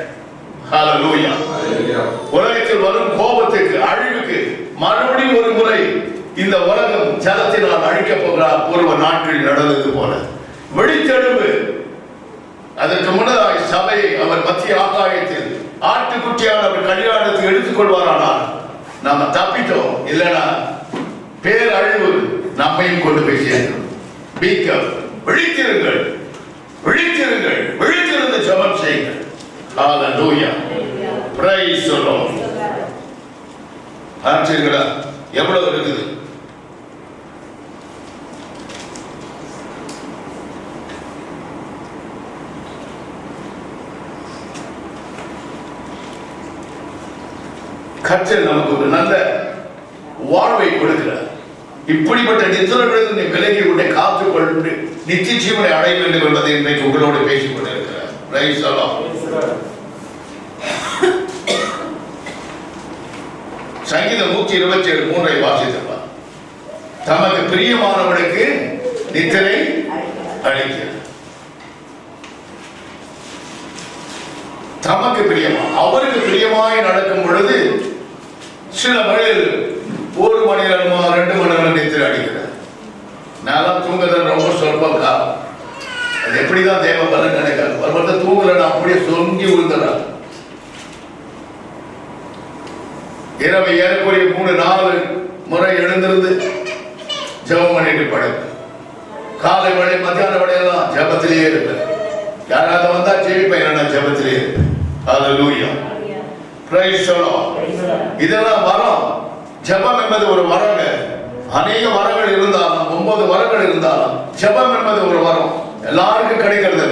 Speaker 2: ஹல்லேலூயா. உலகத்தில் வரும் கோபத்துக்கு, அழிவுக்கு மறுபடியும் ஒரு முறை இந்த உலகம் ஜலத்தினால் அழிக்க போகிறார். பூர்வ நாட்களில் நடந்தது போல வெடித்தெழும்பு. அதற்கு முன்னதாக சபையை அவர் மத்திய ஆகாயத்தில் ஆட்டுக்குட்டியான அவர் கல்யாணத்தை எடுத்துக் கொள்வாரானால் நாம தப்பிட்டோம். இல்லைன்னா பேரழிவு நம்மையும் கொண்டு போய் சேர்க்கிறோம். விழித்திருங்கள், விழித்திருங்கள், விழித்திருந்து ஜெபம் செய்யுங்கள். ஹல்லேலூயா. Praise the Lord. ஆச்சரியங்களா? எவ்வளவு இருக்குது? கர்த்தர் நமக்கு ஒரு நல்ல வாழ்வை கொடுக்கிறார். இப்படிப்பட்ட நித்திரங்களிலிருந்து விலகி உன்னை காத்துக் கொண்டு நித்திய ஜீவனை அடைய வேண்டும் என்பதை இன்றைக்கு உங்களோடு பேசிக் கொண்டிருக்கிறார். Price the Lord. சங்கீதம் 127:3 வாசித்திருப்பார். தமக்கு பிரியமானவனுக்கு நித்திரை அளிக்கிறது. தமக்கு பிரியமா, அவருக்கு பிரியமாய் நடக்கும் பொழுது சில வழியில் 1 மணி நேரமா 2 மணி நேரம் நித்திரை அடிக்கிறார். நான் தூங்குறது ரொம்ப சொல்பம் காலம். அது எப்படிதான் தேவ பலன் நினைக்காது. ஒருத்தர் தூங்கல, அப்படியே சொங்கி விழுந்துறார். இரவு ஏறக்குறைய 3-4 முறை எழுந்திருந்து ஜெபம் பண்ணிட்டு படுக்க. காலை வேளை, மத்தியான வேளையெல்லாம் ஜெபத்திலேயே இருப்பேன். யாராவது வந்தா ஜெபிப்பேன், நான் ஜெபத்திலேயே இருப்பேன். ஹல்லேலூயா. Praise the Lord. இதெல்லாம் வரம். ஜெபம் என்பது ஒரு வரங்க. அநேக வரங்கள் இருந்தாலும், 9 வரங்கள் இருந்தாலும் ஜெபம் என்பது ஒரு வரம். எல்லாருக்கும் கிடைக்கிறது.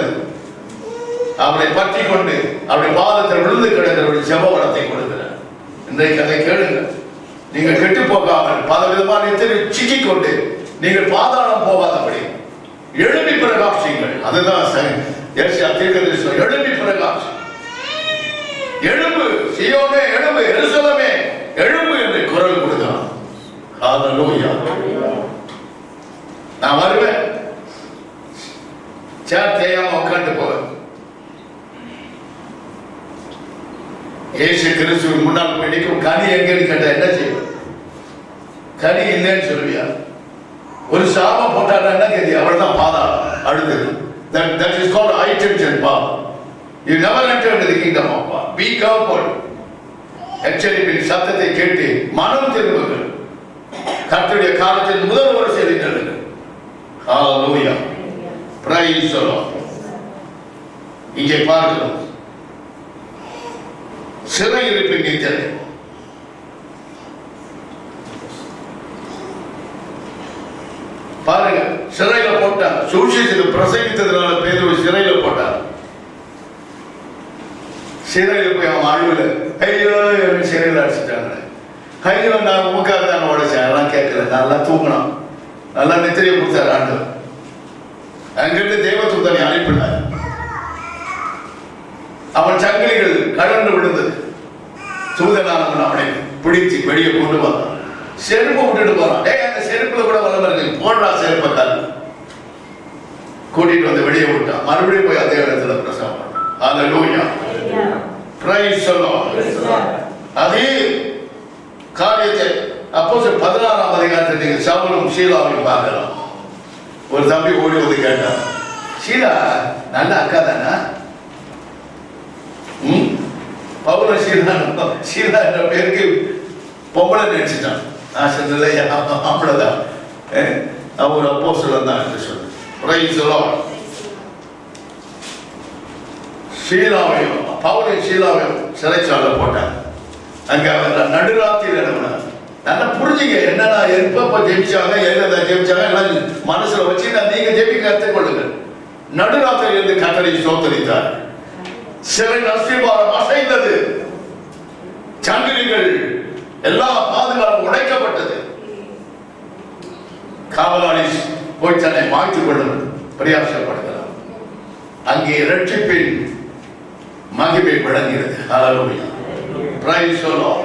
Speaker 2: அவரை பற்றி கொண்டு அவருடைய பாதத்தில் விழுந்து கிடக்கிற ஜெப வரத்தை கொடுக்கிறார். இன்றைக்கு அதை கேளுங்க. நீங்கள் கெட்டு போகாமல் பல விதமான சிக்கிக் கொண்டு நீங்கள் பாதாளம் போகாதபடி எழுப்பி பிரகாசிங்கள். அதுதான் எரேமியா தீர்க்கதரிசி, எழுப்பி பிரகாசி. எழும்பு சீயோனே, எழும்பு எருசலேமே, எழும்பு என்று குரல் கொடுக்கிறான். ஹalleluya. நான் வருவேன், சேர் தேயாம உட்காந்து போவேன். இயேசு கிறிஸ்துவின் முன்னால் போய் நிற்கும். கனி எங்கன்னு கேட்டா என்ன செய்வேன்? கனி இல்லைன்னு சொல்லுவியா? ஒரு சாபம் போட்டாருன்னா என்ன கேள்வி? அவள் தான் பாதாளம் அடுத்தது. That is called high tension power. You never enter into the kingdom of God. Be careful. எச்சரிப்பின் சத்தத்தை கேட்டு மனம் திரும்புங்கள். கர்த்தருடைய காலத்தில் முதல் ஒரு செய்திகள். ஹalleluya. Praise the Lord. இங்கே பார்க்கிறோம் சிறையிருப்பின் நித்திரை. பாருங்க, சிறையில போட்டார். சுவிசேஷத்தை பிரசங்கித்ததுனால பேதுரு சிறையில போட்டார். சிறையில போய் அவன் அழுவல, ஐயோ சிறையில் அடிச்சுட்டாங்க. ஐயோ நான் உமக்காக தான் உடைச்சேன், அதெல்லாம் கேட்கல, நல்லா தூங்கினான், நல்லா நித்திரையை கொடுத்தாரு ஆண்டவர். அங்கிருந்து தேவதூதனை அனுப்பினார். அவன் சங்கிலிகள் கடந்து விழுந்தது. தூதனானவன் அவனை பிடித்து வெளியே கொண்டு வந்தான். செருப்பு விட்டுட்டு போறான். அந்த செருப்புல கூட வல்லமை இருக்கு, போடுறா செருப்பை கால். கூட்டிட்டு வந்து வெளியே விட்டான். மறுபடியும் போய் அதே இடத்துல பிரசவம் பண்ணான். ஹalleluya. Praise the Lord. அதே காரியத்தை அப்போஸ்தலர் 16ஆம் அதிகாரத்தில் நீங்க சவுலும் சீலாவையும் பார்க்கலாம். ஒரு தம்பி ஓடி வந்து கேட்டான், சீலா நல்ல அக்கா தானா? பவுல சீலா என்ற பேருக்கு பொம்பளை நினைச்சிட்டான். நான் சொன்னது அப்படிதான், அவர் அப்போஸ்தலன் தான் என்று சொல்லு. Praise the Lord. சீலாவையும் பவுலையும் சீலாவையும் சிறைச்சாலை போட்டாங்க. அங்க அவர் நடுராத்திரி நடந்தார். நல்லா புரிஞ்சுங்க, என்னன்னா எப்ப ஜெபிச்சாங்க, எங்க ஜெபிச்சாங்க எல்லாம் மனசுல வச்சு நீங்க ஜெபிக்க கற்றுக்கொள்ளுங்க. நடுராத்திரி இருந்து கர்த்தரை ஸ்தோத்திரித்தார். சிறை அஸ்திபாரம் அசைந்தது. சங்கிலிகள் எல்லா பாதுகாப்பும் உடைக்கப்பட்டது. காவலாளி போய் தன்னை மாய்த்துக் கொள்ளும் பிரயாசப்படுகிறார். அங்கே இரட்சிப்பின் மகிமை விளங்குகிறது. ஹalleluya. Praise the Lord.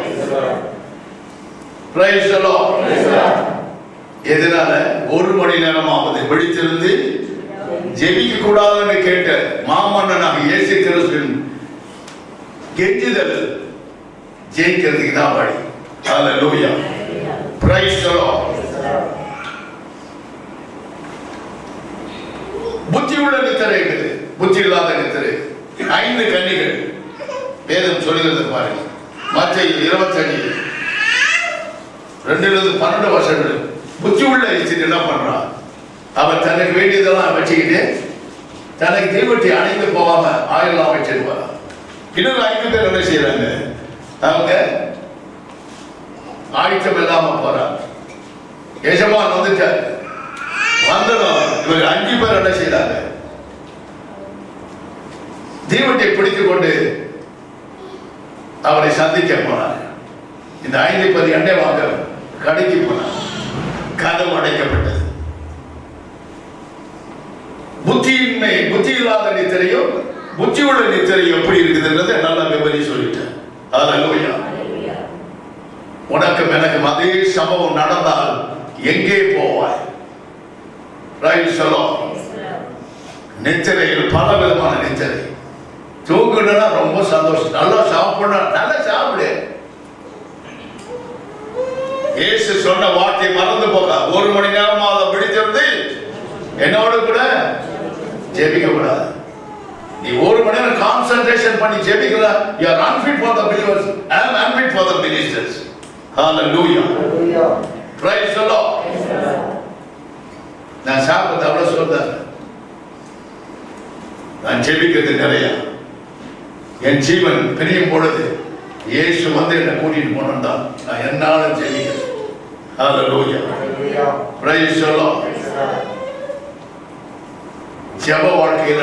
Speaker 2: Praise the Lord. எதனால? ஒரு மணி நேரமாவது விழித்திருந்து ஜெபிக்க கூடாதுன்னு கேட்ட மாமன்னனாக இயேசு கிறிஸ்துவின் கெஞ்சுதல் ஜெயிக்கிறதுக்கு தான் வழி. ஹalleluya. Praise the Lord. புத்தி உள்ள நித்திரை இருக்குது, புத்தி இல்லாத நித்திரை. 5 கன்னிகள் வேதம் சொல்லுகிறது பாருங்க. மத்தேயு 25 2-12 வருஷங்கள். புத்தி உள்ள ஸ்திரீ என்ன பண்றான்? அவன் தனக்கு வேண்டியதெல்லாம் வச்சுக்கிட்டு தனக்கு தீவட்டி அணைந்து போகாம ஆயிரம் வச்சிருப்பான். இன்னும் 5 பேர் என்ன செய்யறாங்க? அவங்க ஆயுத்தம் இல்லாம போறாங்க. எஜமான் வந்துட்டார். வந்ததும் இவங்க 5 பேர் என்ன செய்யறாங்க? தீவட்டை பிடித்துக் கொண்டு அவரை சந்திக்க போனார். இந்த 5 பேர் எண்ணெய் வாங்க கடைக்கு போனார். கதவு அடைக்கப்பட்டது. புத்தியின்மை, புத்தி இல்லாத நித்திரையோ புத்தி உள்ள நித்திரையோ எப்படி இருக்குதுன்றதை நல்லா விவரி சொல்லிட்டேன். ஹalleluya. உனக்கும் எனக்கும் அதே சம்பவம் நடந்தால் எங்கே போவாய்? Praise the Lord. நித்திரையில் பல விதமான நித்திரை. தூங்குனா ரொம்ப சந்தோஷம். நல்லா சாப்பிட, நல்லா சாப்பிடு. இயேசு சொன்ன வார்த்தை மறந்து போக. 1 மணி நேரமாக பிடித்திருந்து என்னோட கூட ஜெபிக்க கூடாது. நீ 1 மணி நேரம் கான்சென்ட்ரேஷன் பண்ணி ஜெபிக்கல, you are unfit for the believers. I am unfit for the ministers. Hallelujah. Praise the Lord. நான் சாப்பிட்டு அவ்வளவு சொல்றேன். நான் ஜெபிக்கிறது நிறைய. என் ஜீவன் பிரியும் பொழுது இயேசு வந்து என்னை கூட்டிட்டு போனா நான் என்னாலும் ஜெபிக்கிறேன். Hallelujah. Praise the Lord. ஜெப வாழ்க்கையில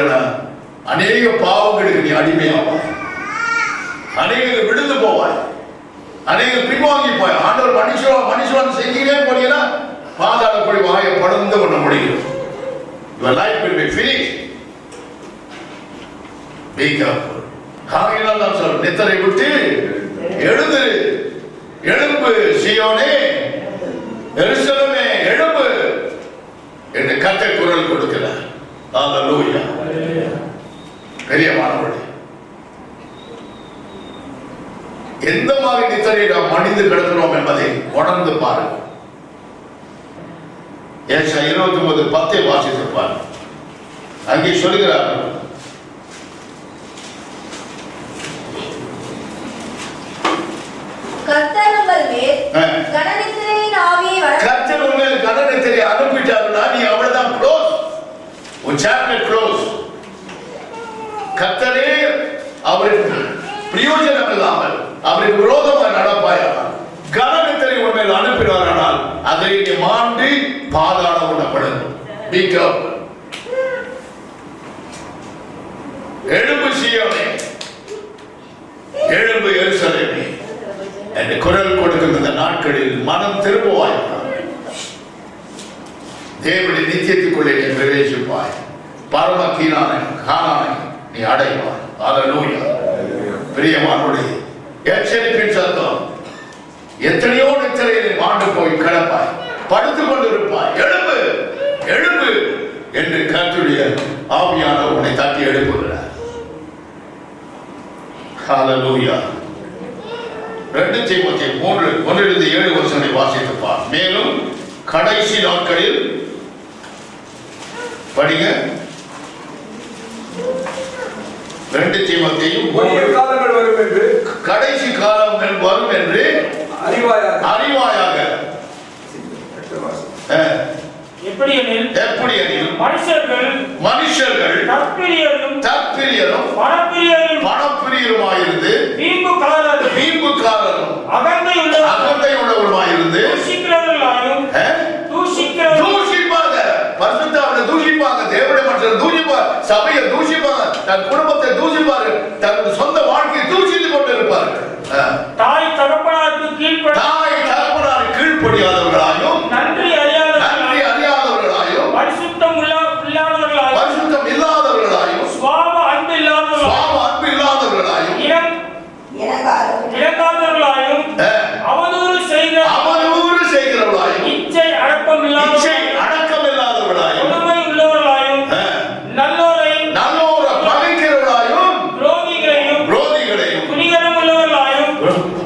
Speaker 2: அநேக பாவங்களுக்கு நீ அடிமையாவாய். அநேக விழுந்து போவாய். அநேக பின்வாங்கி போய் ஆண்டவர் மனுஷன் செஞ்சுக்கிட்டே போனீங்கன்னா பாதாள போய் வாயை படர்ந்து பண்ண முடியும். Your life will be finished. Be careful. ஆகையினால் நான் சொல்றேன், நித்திரை விட்டு எழுந்து, எழும்பு சீயோனே, எருசலேமே எழும்பு என்று கர்த்தர் குரல் கொடுக்கிறார். ஹalleluya. பெரியமானவர்களே, எந்த மாதிரி நித்திரையை நாம் மடிந்து கிடக்கிறோம் என்பதை உணர்ந்து பாருங்கள். ஏசாயா 29:10 வாசித்து பாருங்கள். அங்கே சொல்கிறார்,
Speaker 3: கர்த்தர் உங்கள் மேல் கனநித்திரையின் ஆவியை
Speaker 2: கர்த்தர் உங்கள் மேல் கனநித்திரையை அனுப்பிட்டாருன்னா நீ அவ்வளவுதான் க்ளோஸ். உன் சாப்டர் க்ளோஸ். கர்த்தரே அவருக்கு பிரயோஜனம் இல்லாமல் அவருக்கு விரோதமாக நடப்பாயானால் கனநித்திரை உன் மேல் அனுப்பினாரானால் அதை நீ மாண்டு பாதாளம் உண்ணப்படும். Be careful. எழும்பு சீயோனே, எழும்பு எருசலேமே என்று குரல் கொடுக்கின்ற நாட்களில் மனம் திரும்புவாய். தேவனுடைய நித்தியத்துக்குள்ளே நீ பிரவேசிப்பாய். பரம கானானை நீ அடைவாய். ஹalleluya. பிரியமானவர்களே, எச்சரிப்பின் சத்தம். எத்தனையோ நித்திரையில் மாண்டு போய் கிடப்பாய், படுத்துக் கொண்டிருப்பாய். எழும்பு எழும்பு என்று கர்த்தருடைய ஆவியானவர் உன்னை தட்டி எழுப்புகிறார். ஹalleluya. 2 தீமோத்தேயு 3:1-7 வாசித்து பார். மேலும் கடைசி நாட்களில் படிங்க. 2 தீமோத்தேயு
Speaker 4: காலங்கள் வரும் என்று,
Speaker 2: கடைசி காலங்கள் வரும் என்று அறிவாயாக.
Speaker 5: எப்படியெனில் மனுஷர்கள் தற்பிரியரும்
Speaker 2: பணப்பிரியருமாயிருந்து வீம்புக்காரரும் அகந்தை உள்ளவருமாயிருந்து தூஷிப்பாங்க. பரிசுத்தவான்களை தூஷிப்பாங்க, தேவனுடைய மற்றவர்களை தூஷிப்பாங்க, சபையை தூஷிப்பாங்க, தன் குடும்பத்தை தூஷிப்பார்கள், தன் சொந்த வாழ்க்கையை தூஷித்துக் கொண்டிருப்பார்கள்.
Speaker 5: தாய் தகப்பனாருக்கு
Speaker 2: கீழ்ப்படியாதவர்களாயும் நன்றி அறியாதவர்களாயும்
Speaker 5: பரிசுத்தம்
Speaker 2: இல்லாதவர்களாயும்
Speaker 5: சுவாப அன்பு இல்லாதவர்களாயும் இறங்காதவர்களாயும் அவதூறு செய்கிறவர்களாயும் இச்சை அடக்கம் இல்லாதவர்களாயும் கொடுமை உள்ளவர்களாயும் நல்லோரை பகைக்கிறவர்களாயும் துரோகிகளையும்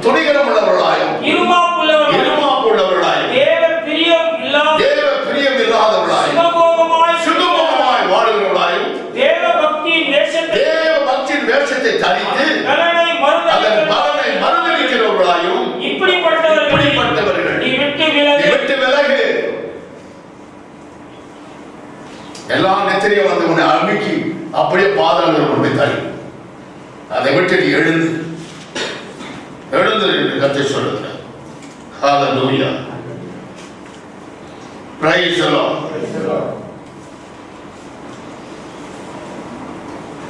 Speaker 5: துணிகரம் உள்ளவர்களாயும் இருமாப்புள்ளவர்களாயும் தேவ பிரியம் இல்லாதவர்களாயும் சுகபோகமாய் வாழ்கிறவர்களாயும் தேவ பக்தியின் வேஷத்தை தரித்து அதன் பலனை மறுதலிக்கிறவர்களாயும் இப்படிப்பட்டவர்கள் நீ விட்டு விலகு. எல்லாம் நெத்திரிய வந்து உன்னை அமுக்கி அப்படியே பாதாளத்தில் கொண்டு தள்ளி அதை விட்டு நீ எழுந்து என்று கர்த்தர் சொல்லுகிறார். ஹalleluya. Praise the Lord.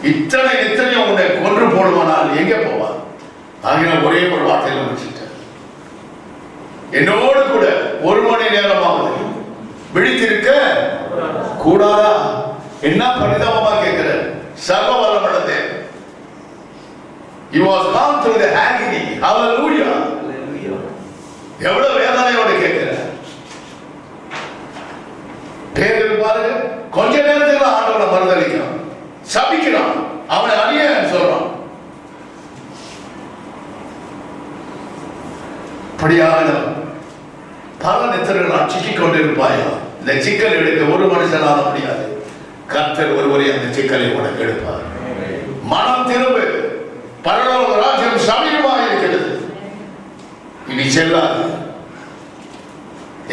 Speaker 5: இத்தனை நித்திரையும் உன்னை கொன்று போடுவானால் எங்கே போவார்? ஆகிய ஒரே ஒரு வார்த்தையில் முடிச்சுட்டார். என்னோடு கூட 1 மணி நேரமாவது விழித்திருக்க கூடாதா? என்ன பரிதாபமா கேட்கிற சர்வ வல்லமையுள்ள தேவன். He was gone through the agony. Hallelujah. எவ்வளவு வேதனையோடு கேட்கிற பேர் பாருங்க. கொஞ்ச நேரத்துக்கு ஆண்டவனை மறுதலிக்கிறான், சபிக்கிறான், அவனை அநியாயம் சொல்றான். படியாக பல நித்திரைகள் சிக்கிக் கொண்டிருப்பாயா? இந்த சிக்கல் எடுக்க ஒரு மனுஷனால முடியாது. கர்த்தர் ஒருவரை அந்த சிக்கலை உனக்கு எடுப்பார். மனம் திரும்பு, பரலோக ராஜ்யம் சமீபமாக இருக்கிறது. இனி செல்லாது.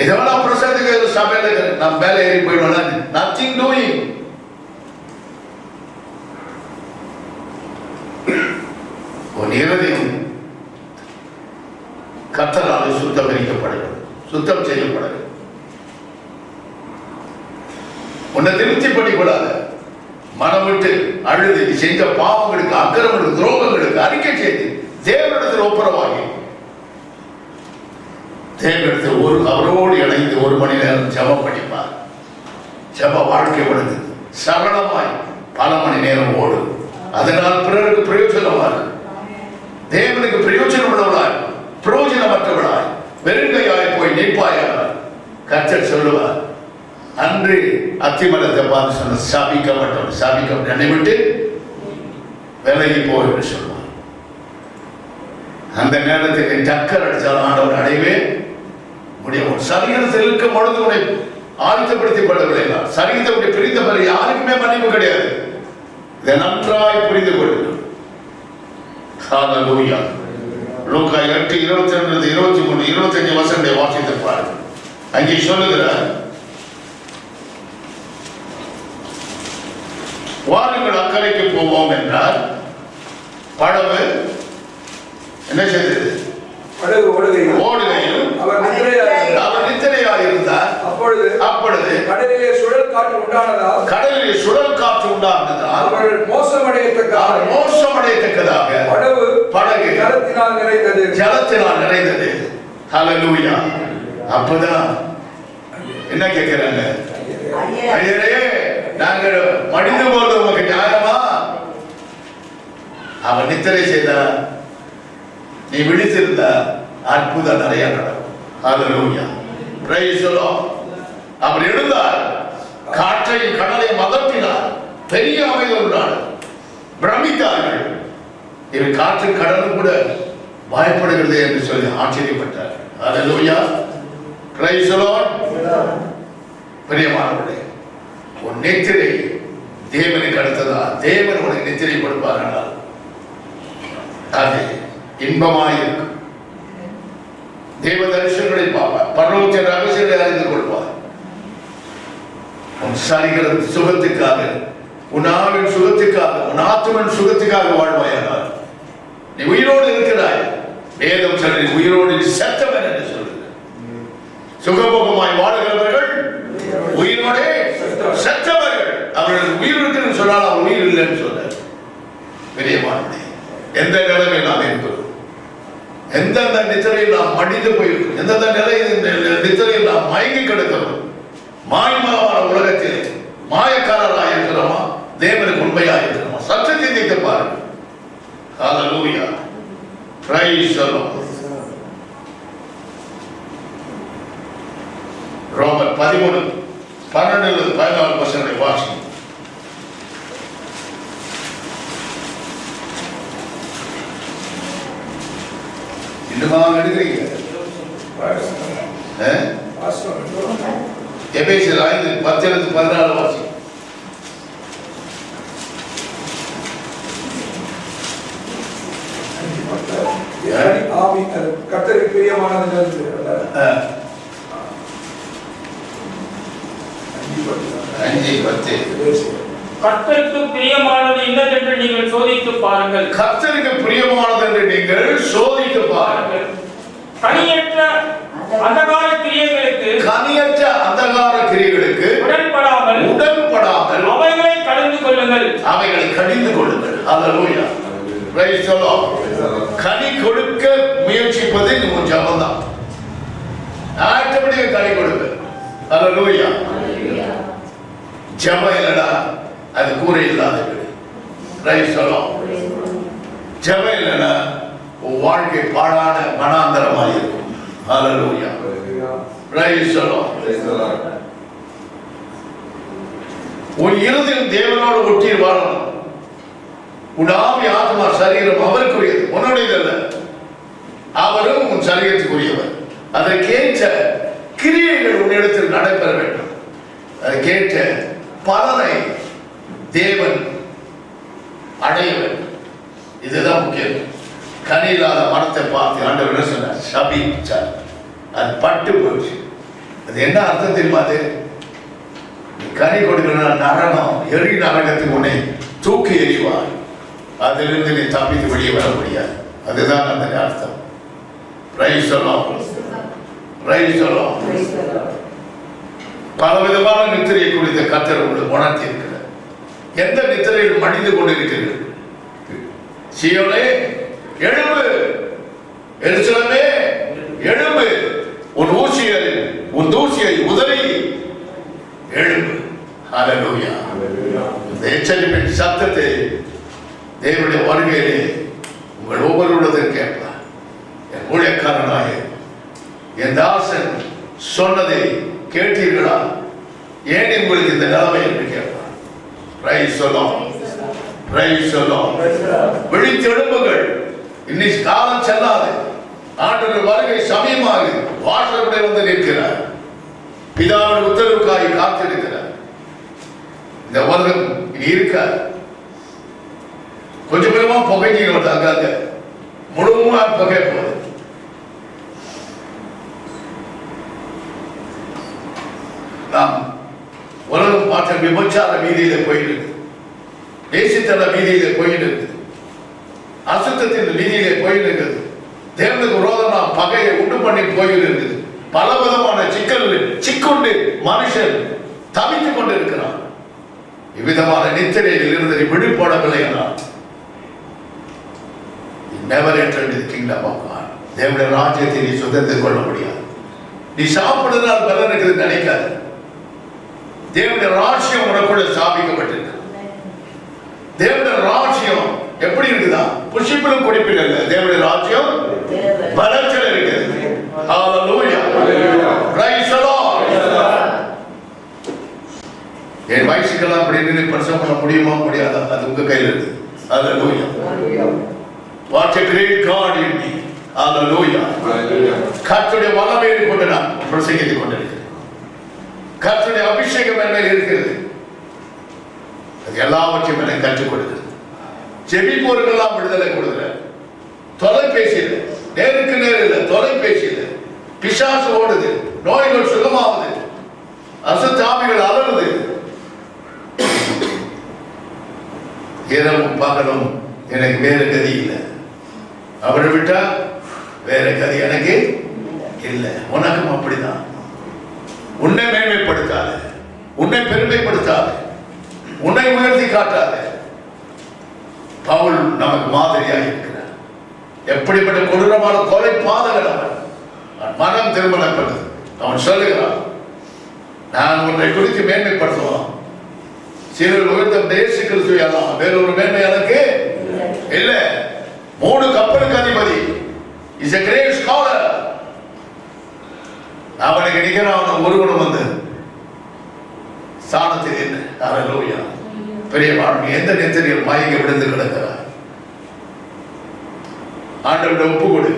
Speaker 5: எதோ நான் பிரசங்கத்துக்கு சபையில நான் மேலே ஏறி போயிடுவேன். Nothing doing. உன் இருதயம் கர்த்தரால் சுத்தம் செய்யப்படும். உன்னை திருப்தி பண்ணிக்கூடாத. மனம் விட்டு அழுது செஞ்ச பாவங்களுக்கு, அக்கிரமங்களுக்கு, துரோகங்களுக்கு அறிக்கை செய்து தேவனிடத்தில் ஒப்புரவாகி தேவனிடத்தில் அவரோடு இணைந்து 1 மணி நேரம் ஜெபம் பண்ணிப்பார். ஜெப வாழ்க்கை உனது சரளமாய் பல மணி நேரம் ஓடும். அதனால் பிறருக்கு பிரயோஜனமாக, தேவனுக்கு பிரயோஜனம் உள்ளவளாய் பிரயோஜனமற்றவளாய் வெறுங்கையாய் போய் நிற்பாயாக. சொல்லுவார், அன்று அத்திமரத்தை பார்த்து சொன்ன சாபிக்கப்பட்டவன் சாபிக்கப்பட்ட என்னை விட்டு விலகி போ என்று சொல்லுவார். அந்த நேரத்தில் டக்கர் அடித்தால் ஆண்டவர் அடையவே முடியும். சரீரத்தில் இருக்கும் பொழுது உன்னை ஆயத்தப்படுத்திக் கொள்ளவில்லை. சரீரத்தை விட்டு பிரிந்த பிறகு யாருக்குமே மன்னிப்பு கிடையாது. இதை நன்றாய் புரிந்து கொள்ளுங்கள். ஹல்லேலூயா. லூக்கா 8:22, 23, 25 வசனங்களை வாசித்திருப்பார். அங்கே சொல்லுகிறார், வாருங்கள் அக்கறைக்கு போவோம் என்றார். படகு என்ன செய்தது? ஓடுகையில் அவர் நித்திரையாக இருந்தார். அப்பொழுது
Speaker 4: கடலிலே சுழல் காற்று உண்டானதால் அவர்கள் மோசமடையத்தக்கதாக படகு
Speaker 5: ஜலத்தினால் நிறைந்தது. ஹல்லேலூயா. அப்பதான் என்ன கேட்கிறாங்க? ஐயரே, நாங்கள் மடிந்து போறது உங்களுக்கு நியாயமா? அவன் நித்திரை செய்தா, நீ விழித்திருந்த அற்புதம் நிறைய நடக்கும். ஹல்லேலூயா. Praise the Lord. அவர் எழுந்தார், காற்றையும் கடலை மதத்தினார், பெரிய அமைதி உண்டார். பிரமித்தார்கள். இவர் காற்று கடலும் கூட பயப்படுகிறது என்று சொல்லி ஆச்சரியப்பட்டார். ஹல்லேலூயா. Praise the Lord. பிரியமானவர்களே, உன் நித்திரை தேவனுக்கு அடுத்ததா? தேவன் உனக்கு நித்திரை கொடுப்பார்கள். அது இன்பமாயிருக்கும். தேவ தரிசனங்களை பார்ப்பார். பரலோகத்தின் ரகசியங்களை அறிந்து கொள்வார். உன் சரீர சுகத்துக்காக, உன் ஆவின் சுகத்துக்காக, உன் ஆத்மன் சுகத்துக்காக வாழ்வாயானால் நீ உயிரோடு இருக்கிறாய். வேதம் சொல்லி உயிரோடு செத்தவன் என்று சொல்லுது. சுகபோகமாய் வாழுகிறவர்கள் உயிரோடே செத்தவர்கள். அவர்கள் உயிர் இருக்குன்னு சொன்னால் அவன் உயிர் இல்லைன்னு சொல்றார். பெரியமானே, எந்த நிலைமை நாம் இருக்கிறோம், எந்தெந்த நித்திரையில் நாம் மடிந்து போயிருக்கிறோம், எந்தெந்த நித்திரையில் நாம் மயங்கி கிடக்கிறோம், மாயமான உலகத்தில் மாயக்காரராக இருக்கிறோமா, தேவனுக்கு உண்மையாக இருக்கிறோமா? சற்று சிந்தித்து பாருங்கள். ஹல்லேலூயா. Praise the Lord. ரோமர் 13:12-14 வாசி. இன்னுமா எடுக்கிறீங்க? எபேசியர் 5:10-14 வாசி.
Speaker 4: கர்த்தருக்கு பிரியமானது
Speaker 6: கர்த்தருக்கு பிரியமானது இன்னதென்று நீங்கள் சோதித்து பாருங்கள்.
Speaker 5: கர்த்தருக்கு பிரியமானது என்று நீங்கள் சோதித்து பாருங்கள்.
Speaker 6: கனியற்ற அந்தகார கிரியைகளுக்கு உடன்படாமல் அவைகளை கடிந்து கொள்ளுங்கள். ஹல்லேலூயா. Praise the Lord. கனி கொடுக்க முயற்சிப்பது உன் ஜெபம் தான். ஆட்டோமேட்டிக்கா கனி கொடுக்க. ஹல்லேலூயா. ஜெபம் இல்லடா, அது கூரை இல்லாத வீடு. Praise the Lord. ஜெபம் இல்லடா, உன் வாழ்க்கை பாழான மனாந்தரமாக இருக்கும். ஹல்லேலூயா. Praise the Lord. உன் இருதயம் தேவனோடு ஒட்டி வாழணும். உன் ஆவி, ஆத்மா, சரீரம் அவருக்குரியது, உன்னுடையதல்ல. அவரும் உன் சரீரத்துக்குரியவர். அதற்கேற்ற கிரியைகள் உன்னிடத்தில் நடைபெற வேண்டும். அதற்கேற்ற பலனை தேவன் அடைய வேண்டும். இதுதான் முக்கியம். கனி இல்லாத மரத்தை பார்த்து ஆண்டவர் என்ன சொன்னார்? சபிச்சார். அது பட்டு போச்சு. அது என்ன அர்த்தம் தெரியுமா? அது கனி கொடுக்கணும்னா நரகம், எரி நரகத்துக்கு உன்னை தூக்கி எறிவார். அதிலிருந்து நீ தப்பித்து வெளியே வர முடியாது. அதுதான் அந்த அர்த்தம். Price the Lord. Price the Lord. பலவிதமான நித்திரையை குறித்த கர்த்தர் உங்களுக்கு உணர்த்தி இருக்கிறார். எந்த நித்திரையில் மடிந்து கொண்டிருக்கிறீர்கள்? சீயோனே எழும்பு, எருசலேமே எழும்பு, உன் தூசியை உதறி எழும்பு. ஹல்லேலூயா. இந்த எச்சரிப்பின் சத்தத்தை தேவனுடைய வருகையிலே உங்கள் ஒவ்வொருவருடன் கேட்பார். என் ஊழியக்காரனாக என் தாசன் சொன்னதை கேட்டீர்களா? ஏன் உங்களுக்கு இந்த நிலைமை என்று கேட்பார். பிரைஸ் சொல்லும், பிரைஸ் சொல்லும். விழித்தெழும்புகள், இன்னைக்கு காலம் செல்லாது, ஆண்டவர் வருகை சமயமாக வாசலுடைய வந்து நிற்கிறார். பிதாவின் உத்தரவுக்காய் காத்திருக்கிறார். இந்த உலகம் இனி இருக்காது. கொஞ்சம் கொஞ்சமா புகைஞ்சிட்டு வந்தாங்க, முழுவதுமா புகை போகுது. நாம் உலகம் பார்த்த விபச்சார வீதியில போயிட்டு இருக்கு, தேசித்தன வீதியில போயிட்டு இருக்கு, அசுத்தத்தின் வீதியிலே போயிட்டு இருக்குது, தேவனுக்கு விரோதமா பகையை உண்டு பண்ணி போயிட்டு இருக்குது. பல விதமான சிக்கொண்டு மனுஷன் தவித்துக் கொண்டு இருக்கிறான். இவ்விதமான நித்திரையில் இருந்து விடுபடவில்லை என்றால் never entered the kingdom of God. தேவனுடைய ராஜ்யத்தை நீ சுதந்திரம் கொள்ள முடியாது. நீ சாப்பிடுறதால் பலன் இருக்குது நினைக்காது. தேவனுடைய ராஜ்யம் உனக்குள்ள ஸ்தாபிக்கப்பட்டிருக்கு. தேவனுடைய ராஜ்யம் எப்படி இருக்குதா? புஷிப்பிலும் குடிப்பில் இல்ல. தேவனுடைய ராஜ்யம் பலத்தில் இருக்குது. ஹalleluya, praise the Lord. என் வயசுக்கெல்லாம் அப்படி நின்று பிரசங்கம் பண்ண முடியுமா முடியாதா? அது உங்க கையில் இருக்கு. ஹalleluya. What a great God in me. Hallelujah. கர்த்தருடைய வல்லமையை கொண்டு நான் பிரசங்கித்துக் கொண்டிருக்கிறேன். கர்த்தருடைய அபிஷேகம் என்ன இருக்கிறது? அது எல்லாவற்றையும் எனக்கு கற்றுக் கொடுக்கிறது. ஜெபிப்போருக்கெல்லாம் விடுதலை கொடுக்கிறார். தொலைபேசியில், நேருக்கு நேர் இல்லை, தொலைபேசியில் பிசாசு ஓடுது, நோய்கள் சுகமாகுது, அசுத்தாவிகள் அலறுது. இரவும் பகலும் எனக்கு வேற கதி இல்லை. அவரை விட்டா வேற கதி எனக்கு இல்லை. உனக்கும் அப்படிதான். உன்னை மேன்மைப்படுத்தாது, உன்னை பெருமைப்படுத்தாது, உன்னை உயர்த்தி காட்டாது. பவுல் நமக்கு மாதிரியாக இருக்கிறார். எப்படிப்பட்ட கொடூரமான கொலை பாதகன் அவன். மனம் திருமணப்பட்டது. அவன் சொல்லுகிறான், நான் உன்னை குறித்து மேன்மைப்படுத்துவான். சிலர் உயர்த்த இயேசு கிறிஸ்துவை எல்லாம் வேறொரு மேன்மை எனக்கு இல்லை. 3 கப்பலுக்கு அதிபதி, இஸ் a great scholar. அவனுக்கு நிகரான ஒருவனும் வந்து சாணத்தில் என்ன. ஹalleluya. பெரிய வாழ்க்கை எந்த நெத்தரியில் மயங்கி விழுந்து கிடக்கிறார். ஆண்டவருடைய ஒப்பு கொடு.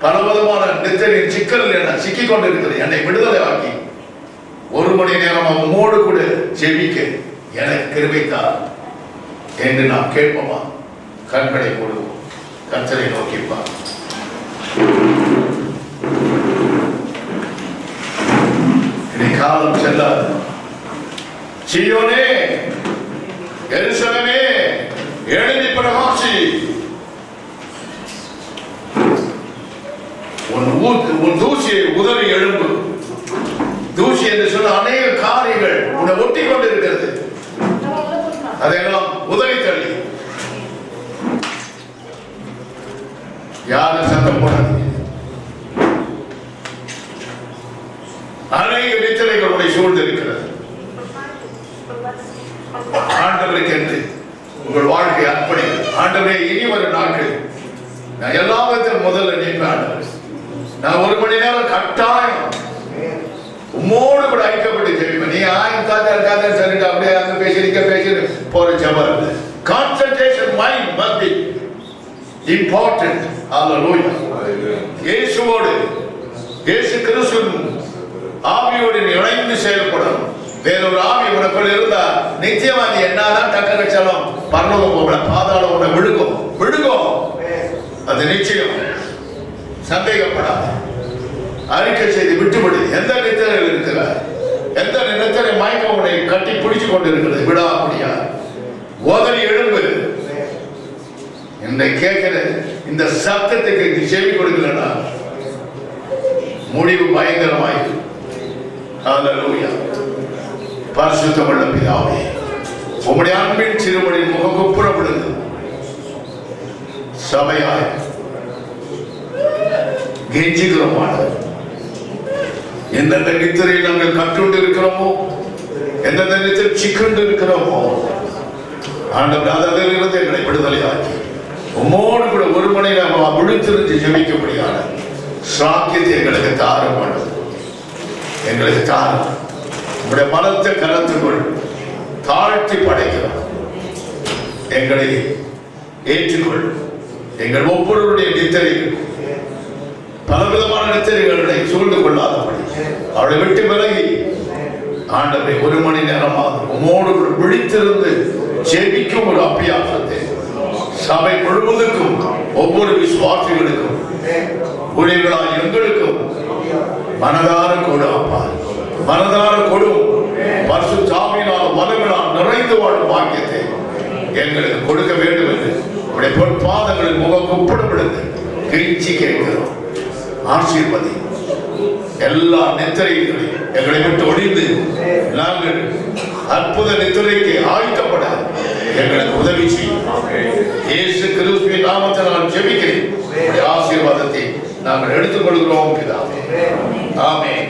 Speaker 6: பலவிதமான நெத்தரியின் சிக்கல் என்ன சிக்கிக் கொண்டிருக்கிறது. என்னை விடுதலை ஆக்கி 1 மணி நேரம் உம்மோடு கூட ஜெபிக்க எனக்கு கிருபைத்தார் என்று நாம் கேட்போமா? கண்களை மூடுவோம், கர்த்தரை நோக்கிப்பார். இனி காலம் செல்லாது. சீயோனே, எருசலேமே, எழுதி பிரகாசி. உன் தூசியை உதறி எழும்பு. தூசி என்று சொன்ன அநேக காரியங்கள் உன்னை ஒட்டி கொண்டிருக்கிறது. அதையெல்லாம் உதறி தள்ளி. யாரும் சத்தம் போடாதீங்க. அநேக நித்திரைகள் உன்னை சூழ்ந்திருக்கிறது. ஆண்டவருக்கு என்று உங்கள் வாழ்க்கை அர்ப்பணிகள். ஆண்டவரே, இனி வரும் நாட்கள் நான் எல்லா விதத்திலும் முதல்ல நிற்பேன். ஆண்டவர், நான் 1 மணி நேரம் கட்டாயம் உம்மோடு கூட ஐக்கப்பட்டு ஜெபிப்பேன். நீ இருக்காத சொல்லிட்டு அப்படியே அங்க பேசி போற ஜெபம். Concentration mind must be important. Hallelujah. இயேசுவோடு, இயேசு கிறிஸ்துவின் ஆவியோடு இணைந்து செயல்படணும். வேறொரு ஆவி உனக்குள்ள இருந்தா நிச்சயமா நீ என்னதான் டக்க கச்சாலும் பரலோகம் போகல, பாதாளம் உன்னை விழுகும். அது நிச்சயம். சந்தேகப்படாது. அறிக்கை செய்து விட்டுவிடு. எந்த நித்திரையில் இருக்கிறார், எந்த நித்திரை மயக்கம் உன்னை கட்டி பிடிச்சு கொண்டு இருக்கிறது, விடா முடியாது. ஓதறி எழும்பு. என்னை கேட்கிற இந்த சத்தத்துக்கு நீ செவி கொடுக்கலன்னா முடிவு பயங்கரமாயிரு. ஹalleluya. பரிசுத்தமுள்ள பிதாவே, உம்முடைய அன்பின் சிறுமணி முகங்குப்புற விழுந்து சபையாய் கெஞ்சுகிறோம். எந்தெந்த நித்திரையில் நாங்கள் கட்டுண்டு இருக்கிறோமோ, எந்தெந்த நித்திரை சிக்கண்டு இருக்கிறோமோ, ஆண்டவர் அதிலிருந்து எங்களை விடுதலையாக்கி உம்மோடு கூட 1 மணி நேரம் விழுத்திருந்து ஜெபிக்க முடியாத சாக்கியத்தை எங்களுக்கு தாரமானது. எங்களுக்கு தாரும். உங்களுடைய பலத்த கரத்துக்குள் தாழ்த்தி படைக்கிறோம். எங்களை ஏற்றுக்கொள். எங்கள் ஒவ்வொருவருடைய நித்திரைகள் பலவிதமான நித்திரைகளை சூழ்ந்து கொள்ளாதபடி அவளை விட்டு விலகி ஆண்டவரை 1 மணி நேரமாக உமோடு விழித்திருந்து ஜெபிக்கும் ஒரு அபியாசத்தை சபை முழுவதுக்கும் ஒவ்வொரு விசுவாசிகளுக்கும் ஊழியர்களாய் எங்களுக்கும் மனதார கொடு அப்பா, மனதார கொடும். பரிசுத்த ஆவியினால் வல்லமையால் நிறைந்து வாழும் பாக்கியத்தை எங்களுக்கு கொடுக்க வேண்டும் என்று உடைய பொற்பாதங்களில் முகம் குப்பிடம் விழுந்து கெஞ்சி கேட்கிறோம். ஆசீர்வதி. எல்லா நித்திரைகளையும் எங்களை விட்டு ஒழிந்து நாங்கள் அற்புத நித்திரைக்கு ஆயத்தப்பட எங்களுக்கு உதவி செய்யும். இயேசு கிறிஸ்துவின் நாமத்தில் நான் ஜெபிக்கிறேன். ஆசீர்வாதத்தை நாங்கள் எடுத்துக்கொள்கிறோம் பிதாவே. ஆமென்.